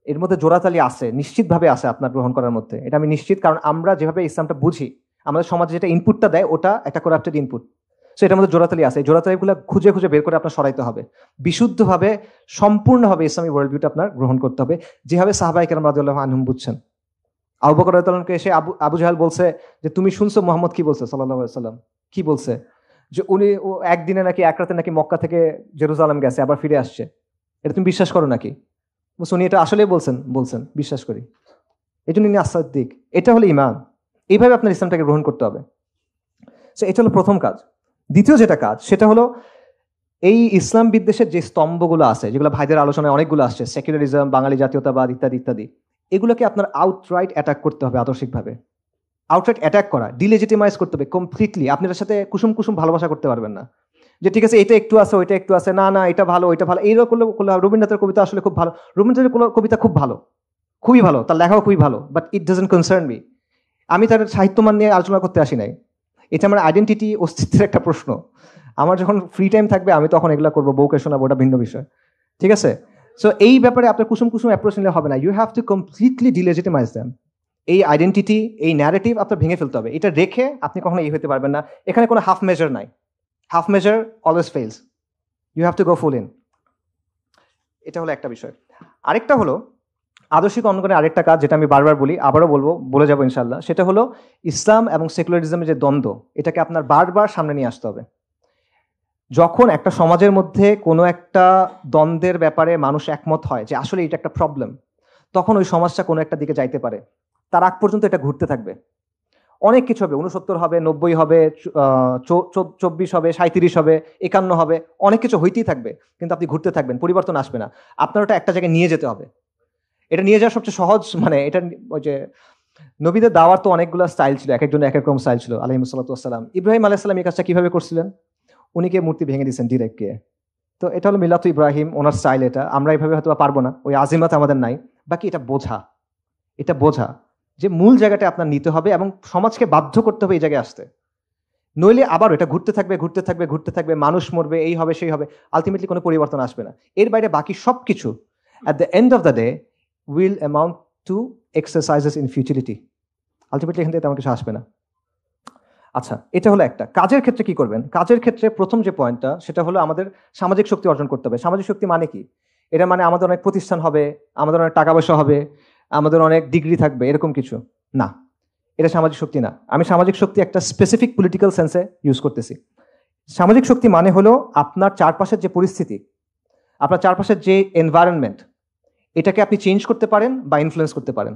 এর মধ্যে জোড়াতালি আছে, নিশ্চিতভাবে আছে আপনার গ্রহণ করার মধ্যে, এটা আমি নিশ্চিত। কারণ আমরা যেভাবে ইসলামটা বুঝি, আমাদের সমাজে যেটা ইনপুটটা দেয় ওটা একটা করাপ্টেড ইনপুট। সো এটার মধ্যে জোড়াতালি আছে, এই জোড়াতালিগুলো খুঁজে খুঁজে বের করে আপনার সরাইতে হবে। বিশুদ্ধভাবে সম্পূর্ণভাবে ইসলামী ওয়ার্ল্ড ভিউটা আপনার গ্রহণ করতে হবে, যেভাবে সাহাবায়ে কেরাম রাদিয়াল্লাহু আনহুম বুঝছেন। আবু বকর রাদিয়াল্লাহু আনহুকে এসে আবু জাহেল বলছে যে তুমি শুনছো মুহাম্মদ কি বলছে সাল্লাল্লাহু আলাইহি ওয়াসাল্লাম? কি বলছে? যে উনি একদিনে নাকি এক রাতে নাকি মক্কা থেকে জেরুজালেম গেছে, আবার ফিরে আসছে। এটা তুমি বিশ্বাস করো নাকি? বলছে উনি এটা আসলেই বলছেন? বলছেন, বিশ্বাস করি। এই জন্য ইনি আসাদ্দিক। এটা হলো ইমান। এইভাবে আপনার ইসলামটাকে গ্রহণ করতে হবে। সো এটা হলো প্রথম কাজ। দ্বিতীয় যেটা কাজ সেটা হলো এই ইসলাম বিদ্বেষের যে স্তম্ভগুলো আছে, যেগুলো ভাইদের আলোচনায় অনেকগুলো আসছে, সেকুলারিজম, বাঙালি জাতীয়তাবাদ ইত্যাদি ইত্যাদি, এগুলোকে আপনার আউটরাইট অ্যাটাক করতে হবে আদর্শিকভাবে। আউটরাইট অ্যাটাক করা, ডিলেজিটিমাইজ করতে হবে কমপ্লিটলি। আপনি এর সাথে কুসুম কুসুম ভালোবাসা করতে পারবেন না, যে ঠিক আছে এটা একটু আছে ওইটা একটু আছে, না না এটা ভালো ওইটা ভালো, এইরকম করলে রবীন্দ্রনাথের কবিতা আসলে খুব ভালো, রবীন্দ্রনাথের কবিতা খুব ভালো, খুবই ভালো, তার লেখাও খুবই ভালো, but it doesn't concern me. আমি তার সাহিত্যমান নিয়ে আলোচনা করতে আসি নাই। এটা আমার আইডেন্টিটি, অস্তিত্বের একটা প্রশ্ন। আমার যখন ফ্রি টাইম থাকবে আমি তখন এগুলো করবো, বউকে শোনাবো, ওটা ভিন্ন বিষয়। ঠিক আছে? সো এই ব্যাপারে আপনার কুসুম কুসুম অ্যাপ্রোচ নিলে হবে না। You have to completely delegitimize them. এই আইডেন্টিটি, এই ন্যারেটিভ আপনার ভেঙে ফেলতে হবে। এটা রেখে আপনি কখনো এই হতে পারবেন না। এখানে কোনো হাফ মেজার নাই। Half measure always fails. You have to go full in. এটা হলো একটা বিষয়। আরেকটা হলো আদর্শিক অঙ্গনের আরেকটা কাজ, যেটা আমি বারবার বলি, আবারও বলবো, বলে যাবো ইনশাল্লাহ। সেটা হলো ইসলাম এবং সেকুলারিজমের যে দ্বন্দ্ব, এটাকে আপনার বারবার সামনে নিয়ে আসতে হবে। যখন একটা সমাজের মধ্যে কোনো একটা দ্বন্দ্বের ব্যাপারে মানুষ একমত হয় যে আসলে এটা একটা প্রবলেম, তখন ওই সমাজটা কোনো একটা দিকে যাইতে পারে। তার আগ পর্যন্ত এটা ঘুরতে থাকবে। অনেক কিছু হবে, 69 হবে, 90 হবে, 24 হবে, 37 হবে, 51 হবে, অনেক কিছু হইতেই থাকবে। কিন্তু আপনি ঘুরতে থাকবেন, পরিবর্তন আসবে না। আপনার ওটা একটা জায়গায় নিয়ে যেতে হবে। এটা নিয়ে যাওয়া সবচেয়ে সহজ, মানে এটা ওই যে নবীদের দাওয়ার তো অনেকগুলো স্টাইল ছিল, এক একজন এক এক রকম স্টাইল ছিল আলাইহিস সালাতু ওয়াস সালাম। ইব্রাহিম আলাইহিস সালাম এই কাজটা কিভাবে করছিলেন? উনিকে মূর্তি ভেঙে দিয়েছেন ডিরেক্ট গিয়ে। তো এটা হলো মিলাতু ইব্রাহিম, ওনার স্টাইল এটা। আমরা এইভাবে হয়তো পারবো না, ওই আজিমাত আমাদের নাই। বাকি এটা বোঝা, এটা বোঝা যে মূল জায়গাটা আপনার নিতে হবে এবং সমাজকে বাধ্য করতে হবে এই জায়গায় আসতে। নইলে আবার এটা ঘুরতে থাকবে ঘুরতে থাকবে ঘুরতে থাকবে, মানুষ মরবে, এই হবে সেই হবে, আলটিমেটলি কোনো পরিবর্তন আসবে না। এর বাইরে বাকি সব কিছু at the end of the day will amount two exercises in futility. Ultimately এখান থেকে তেমন কিছু আসবে না। আচ্ছা, এটা হলো একটা। কাজের ক্ষেত্রে কি করবেন? কাজের ক্ষেত্রে প্রথম যে পয়েন্টটা সেটা হলো আমাদের সামাজিক শক্তি অর্জন করতে হবে। সামাজিক শক্তি মানে কি? এটা মানে আমাদের অনেক প্রতিষ্ঠান হবে, আমাদের অনেক টাকা পয়সা হবে, আমাদের অনেক ডিগ্রি থাকবে, এরকম কিছু না। এটা সামাজিক শক্তি না। আমি সামাজিক শক্তি একটা স্পেসিফিক পলিটিক্যাল সেন্সে ইউজ করতেছি। সামাজিক শক্তি মানে হলো আপনার চারপাশের যে পরিস্থিতি, আপনার চারপাশের যে এনভায়রনমেন্ট, এটাকে আপনি চেঞ্জ করতে পারেন বা ইনফ্লুয়েন্স করতে পারেন।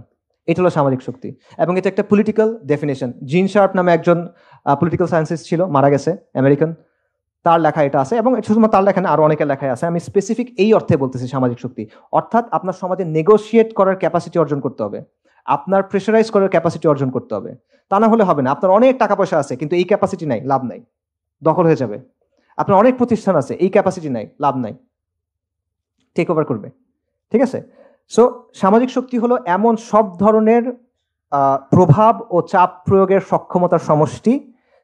এটা হলো সামাজিক শক্তি। এবং এটা একটা পলিটিক্যাল ডেফিনেশন। জিন শার্প নামে একজন পলিটিক্যাল সায়েন্সিস্ট ছিল, মারা গেছে, আমেরিকান। তার লেখা এটা আছে, এবং শুধুমাত্র তার লেখা না, আরো অনেকের লেখায় আছে। আমি স্পেসিফিক এই অর্থে বলতেছি সামাজিক শক্তি। অর্থাৎ আপনার সমাজে নেগোশিয়েট করার ক্যাপাসিটি অর্জন করতে হবে, আপনার প্রেশারাইজ করার ক্যাপাসিটি অর্জন করতে হবে। তা না হলে হবে না। আপনার অনেক টাকা পয়সা আছে কিন্তু এই ক্যাপাসিটি নাই, লাভ নাই, দখল হয়ে যাবে। আপনার অনেক প্রতিষ্ঠান আছে, এই ক্যাপাসিটি নাই, লাভ নাই, টেক ওভার করবে। ঠিক আছে? সো সামাজিক শক্তি হলো এমন সব ধরনের প্রভাব ও চাপ প্রয়োগের সক্ষমতার সমষ্টি,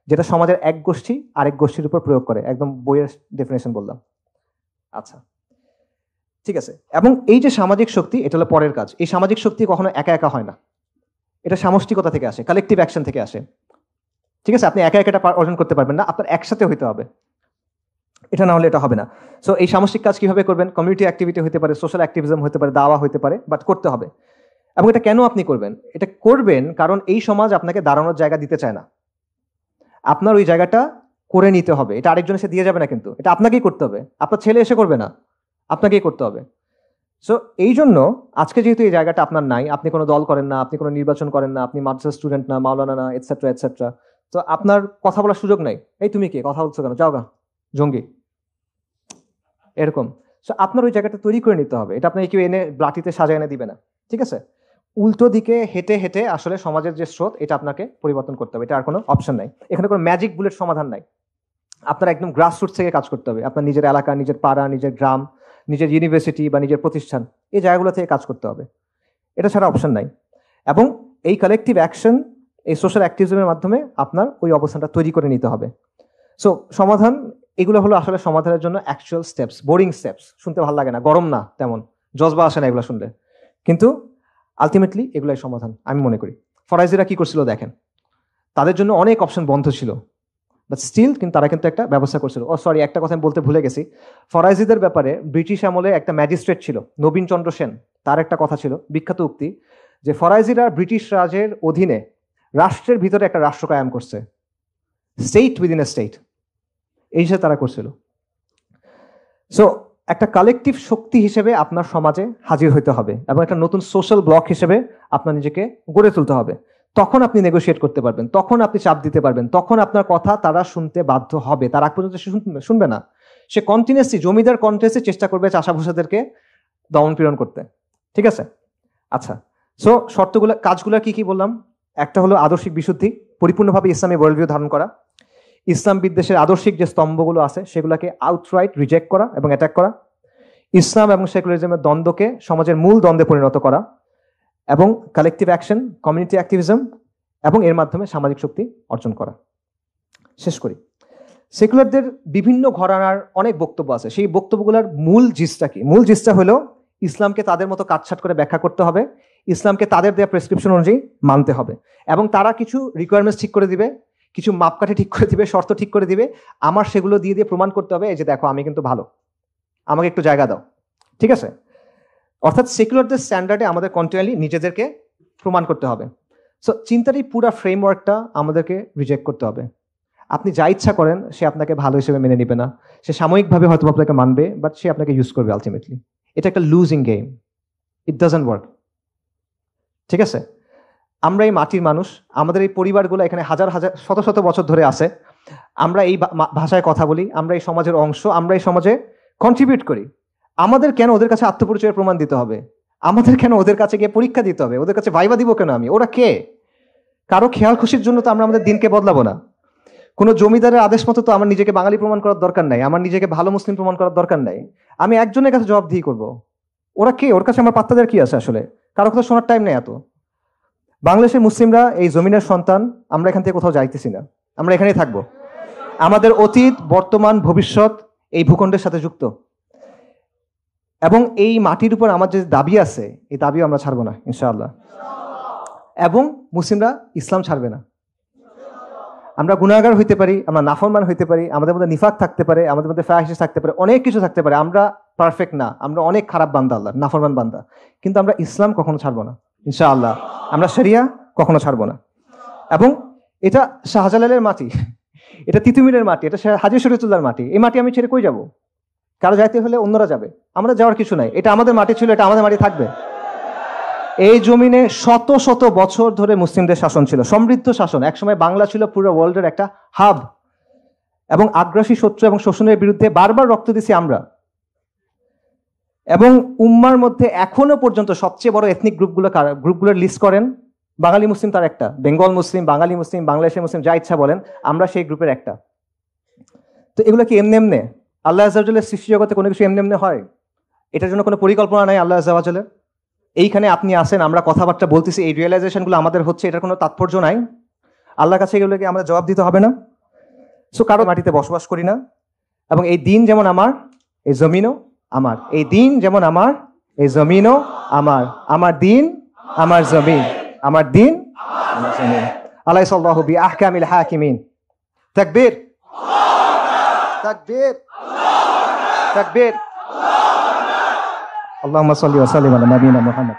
যেটা সমাজের এক গোষ্ঠী আরেক গোষ্ঠীর উপর প্রয়োগ করে। একদম বইয়ের ডেফিনেশন বললাম। আচ্ছা, ঠিক আছে। এবং এই যে সামাজিক শক্তি, এটা হলো পরের কাজ। এই সামাজিক শক্তি কখনো একা একা হয় না, এটা সামষ্টিকতা থেকে আসে, কালেকটিভ অ্যাকশন থেকে আসে। ঠিক আছে? আপনি একা একা এটা অর্জন করতে পারবেন না, আপনার একসাথে হইতে হবে। এটা না হলে এটা হবে না। সো এই সামষ্টিক কাজ কিভাবে করবেন? কমিউনিটি অ্যাক্টিভিটি হতে পারে, সোশ্যাল অ্যাক্টিভিজম হতে পারে, দাওয়া হতে পারে, বাট করতে হবে। এবং এটা কেন আপনি করবেন? এটা করবেন কারণ এই সমাজ আপনাকে দাঁড়ানোর জায়গা দিতে চায় না। আপনার ওই জায়গাটা করে নিতে হবে। এটা আরেকজন এসে দিয়ে যাবে না, কিন্তু এটা আপনাকেই করতে হবে। আপনার ছেলে এসে করবে না, আপনাকেই করতে হবে। সো এই জন্য আজকে যেহেতু এই জায়গাটা আপনার নাই, আপনি কোনো দল করেন না, আপনি কোনো নির্বাচন করেন না, আপনি মাদ্রাসা স্টুডেন্ট না, মাওলানা না, এটসেট্রা এটসেট্রা, তো আপনার কথা বলার সুযোগ নাই। এই তুমি কি কথা বলছো কেন, যাও গা, জঙ্গি, এরকম। সো আপনার ওই জায়গাটা তৈরি করে নিতে হবে। এটা আপনাকে কেউ এনে ব্লাটিতে সাজায় এনে দিবে না। ঠিক আছে? উল্টো দিকে হেঁটে হেঁটে আসলে সমাজের যে স্রোত এটা আপনাকে পরিবর্তন করতে হবে, এটা আর কোনো অপশন নাই। এখানে কোনো ম্যাজিক বুলেট সমাধান নাই। আপনার একদম গ্রাসরুটস থেকে কাজ করতে হবে। আপনার নিজের এলাকা, নিজের পাড়া, নিজের গ্রাম, নিজের ইউনিভার্সিটি বা নিজের প্রতিষ্ঠান, এই জায়গাগুলো থেকে কাজ করতে হবে। এটা ছাড়া অপশন নাই। এবং এই কালেকটিভ অ্যাকশন, এই সোশ্যাল অ্যাক্টিভিজমের মাধ্যমে আপনার ওই অবস্থানটা তৈরি করে নিতে হবে। সো সমাধান এগুলো হলো আসলে সমাধানের জন্য অ্যাকচুয়াল স্টেপস, বোরিং স্টেপস, শুনতে ভালো লাগে না, গরম না, তেমন জজবা আসে না এগুলো শুনলে, কিন্তু আলটিমেটলি এগুলাই সমাধান আমি মনে করি। ফরাইজিরা কি করছিল দেখেন, তাদের জন্য অনেক অপশন বন্ধ ছিল, বাট স্টিল কিন্তু তারা কিন্তু একটা ব্যবস্থা করছিল। সরি, একটা কথা আমি বলতে ভুলে গেছি। ফরাইজিদের ব্যাপারে ব্রিটিশ আমলে একটা ম্যাজিস্ট্রেট ছিল নবীন চন্দ্র সেন, তার একটা কথা ছিল, বিখ্যাত উক্তি, যে ফরাইজিরা ব্রিটিশ রাজের অধীনে রাষ্ট্রের ভিতরে একটা রাষ্ট্র কায়েম করছে, স্টেট উইদিন এ স্টেট, এই হিসেবে তারা করছিল। সো একটা কালেকটিভ শক্তি হিসেবে আপনার সমাজে হাজির হইতে হবে এবং একটা নতুন সোশ্যাল ব্লক হিসেবে আপনার নিজেকে গড়ে তুলতে হবে। তখন আপনি নেগোশিয়েট করতে পারবেন, তখন আপনি চাপ দিতে পারবেন, তখন আপনার কথা তারা শুনতে বাধ্য হবে। তার আগ পর্যন্ত সে শুনবে না, সে কন্টিনিউসলি জমিদার কন্টেস্টে চেষ্টা করবে চাষা ভূষাদেরকে দমন পীড়ন করতে। ঠিক আছে? আচ্ছা, সো শর্তগুলো, কাজগুলো কি কি বললাম? একটা হলো আদর্শিক বিশুদ্ধি, পরিপূর্ণভাবে ইসলামী ওয়ার্ল্ড ভিউ ধারণ করা, ইসলাম বিদ্বেষের আদর্শিক যে স্তম্ভগুলো আছে সেগুলোকে আউটরাইট রিজেক্ট করা এবং অ্যাটাক করা, ইসলাম এবং সেকুলারিজমের দ্বন্দ্বকে সমাজের মূল দ্বন্দ্বে পরিণত করা, এবং কালেকটিভ অ্যাকশন, কমিউনিটি অ্যাক্টিভিজম, এবং এর মাধ্যমে সামাজিক শক্তি অর্জন করা। শেষ করি, সেকুলারদের বিভিন্ন ঘরানার অনেক বক্তব্য আছে, সেই বক্তব্যগুলোর মূল জিসটা কি? মূল জিসটা হলো ইসলামকে তাদের মতো কাটছাট করে ব্যাখ্যা করতে হবে, ইসলামকে তাদের দেওয়া প্রেসক্রিপশন অনুযায়ী মানতে হবে, এবং তারা কিছু রিকোয়ারমেন্টস ঠিক করে দিবে, কিছু মাপকাঠি ঠিক করে দিবে, শর্ত ঠিক করে দিবে, আমার সেগুলো দিয়ে দিয়ে প্রমাণ করতে হবে, এই যে দেখো আমি কিন্তু ভালো, আমাকে একটু জায়গা দাও। ঠিক আছে? অর্থাৎ সেকুলারদের স্ট্যান্ডার্ডে আমাদের কন্টিনিউয়ালি নিজেদেরকে প্রমাণ করতে হবে। সো চিন্তার এই পুরো ফ্রেমওয়ার্কটা আমাদেরকে রিজেক্ট করতে হবে। আপনি যা ইচ্ছা করেন সে আপনাকে ভালো হিসেবে মেনে নেবে না, সে সাময়িকভাবে হয়তো আপনাকে মানবে, বাট সে আপনাকে ইউজ করবে আলটিমেটলি। এটা একটা losing game, it doesn't work. ঠিক আছে? আমরা এই মাটির মানুষ, আমাদের এই পরিবারগুলো এখানে হাজার হাজার শত শত বছর ধরে আছে, আমরা এই ভাষায় কথা বলি, আমরা এই সমাজের অংশ, আমরা এই সমাজে কন্ট্রিবিউট করি। আমাদের কেন ওদের কাছে আত্মপরিচয়ের প্রমাণ দিতে হবে? আমাদের কেন ওদের কাছে গিয়ে পরীক্ষা দিতে হবে? ওদের কাছে ভাইবা দিব কেন আমি? ওরা কে? কারো খেয়াল খুশির জন্য তো আমরা আমাদের দিনকে বদলাবো না। কোনো জমিদারের আদেশ মতো তো আমার নিজেকে বাঙালি প্রমাণ করার দরকার নাই, আমার নিজেকে ভালো মুসলিম প্রমাণ করার দরকার নাই। আমি একজনের কাছে জবাবদিহি করব। ওরা কে? ওর কাছে আমার পাত্তা দেওয়ার কি আছে আসলে? কারো কথা শোনার টাইম নেই এত। বাংলাদেশের মুসলিমরা এই জমিনের সন্তান, আমরা এখান থেকে কোথাও যাইতেছি না, আমরা এখানেই থাকবো। আমাদের অতীত, বর্তমান, ভবিষ্যৎ এই ভূখণ্ডের সাথে যুক্ত, এবং এই মাটির উপর আমার যে দাবি আছে এই দাবিও আমরা ছাড়বো না ইনশাআল্লাহ। এবং মুসলিমরা ইসলাম ছাড়বে না। আমরা গুনাহগার হইতে পারি, আমরা নাফরমান হইতে পারি, আমাদের মধ্যে নিফাক থাকতে পারে, আমাদের মধ্যে ফাহিশ থাকতে পারে, অনেক কিছু থাকতে পারে, আমরা পারফেক্ট না, আমরা অনেক খারাপ বান্দা, আল্লাহ নাফরমান বান্দা, কিন্তু আমরা ইসলাম কখনো ছাড়বো না ইনশাআল্লাহ। আমরা শরিয়া কখনো ছাড়বো না। এবং এটা শাহজালালের মাটি, এটা তিতুমিরের মাটি, এটা হাজী শরীয়তুল্লাহর মাটি। এই মাটি আমি ছেড়ে কই যাব? কারো যাইতে হলে অন্যরা যাবে, আমাদের যাওয়ার কিছু নাই। এটা আমাদের মাটি ছিল, এটা আমাদের মাটি থাকবে। এই জমিনে শত শত বছর ধরে মুসলিমদের শাসন ছিল, সমৃদ্ধ শাসন। একসময় বাংলা ছিল পুরো ওয়ার্ল্ডের একটা হাব, এবং আগ্রাসী শত্রু এবং শোষণের বিরুদ্ধে বারবার রক্ত দিছি আমরা। এবং উম্মার মধ্যে এখনো পর্যন্ত সবচেয়ে বড় এথনিক গ্রুপগুলোর লিস্ট করেন, বাঙালি মুসলিম তার একটা, বেঙ্গল মুসলিম, বাঙালি মুসলিম, বাংলাদেশের মুসলিম, যা ইচ্ছা বলেন, আমরা সেই গ্রুপের একটা। তো এগুলো কি এমনি এমনি? আল্লাহ আযজা ওয়া জাল্লার সৃষ্টি জগতে কোনো কিছু এমনি এমনি হয়? এটার জন্য কোনো পরিকল্পনা নাই আল্লাহ আযজা ওয়া জাল্লার। এইখানে আপনি আসেন, আমরা কথাবার্তা বলতেছি, এই রিয়েলাইজেশনগুলো আমাদের হচ্ছে, এটার কোনো তাৎপর্য নাই? আল্লাহর কাছে এগুলোকে আমাদের জবাব দিতে হবে না? সো কারো মাটিতে বসবাস করি না, এবং এই দিন যেমন আমার, এই জমিনও আমার। এই দিন যেমন আমার, এই জমিনও আমার। আমার দিন, আমার জমিন, আমার দিন, আমার জমিন। আলাইসাল্লাহু বিআহকামিল হাকিমিন। তাকবীর, তাকবীর, তাকবীর। আল্লাহুম্মা সাল্লি ওয়া সাল্লিম আলা নবিয়িনা মুহাম্মদ।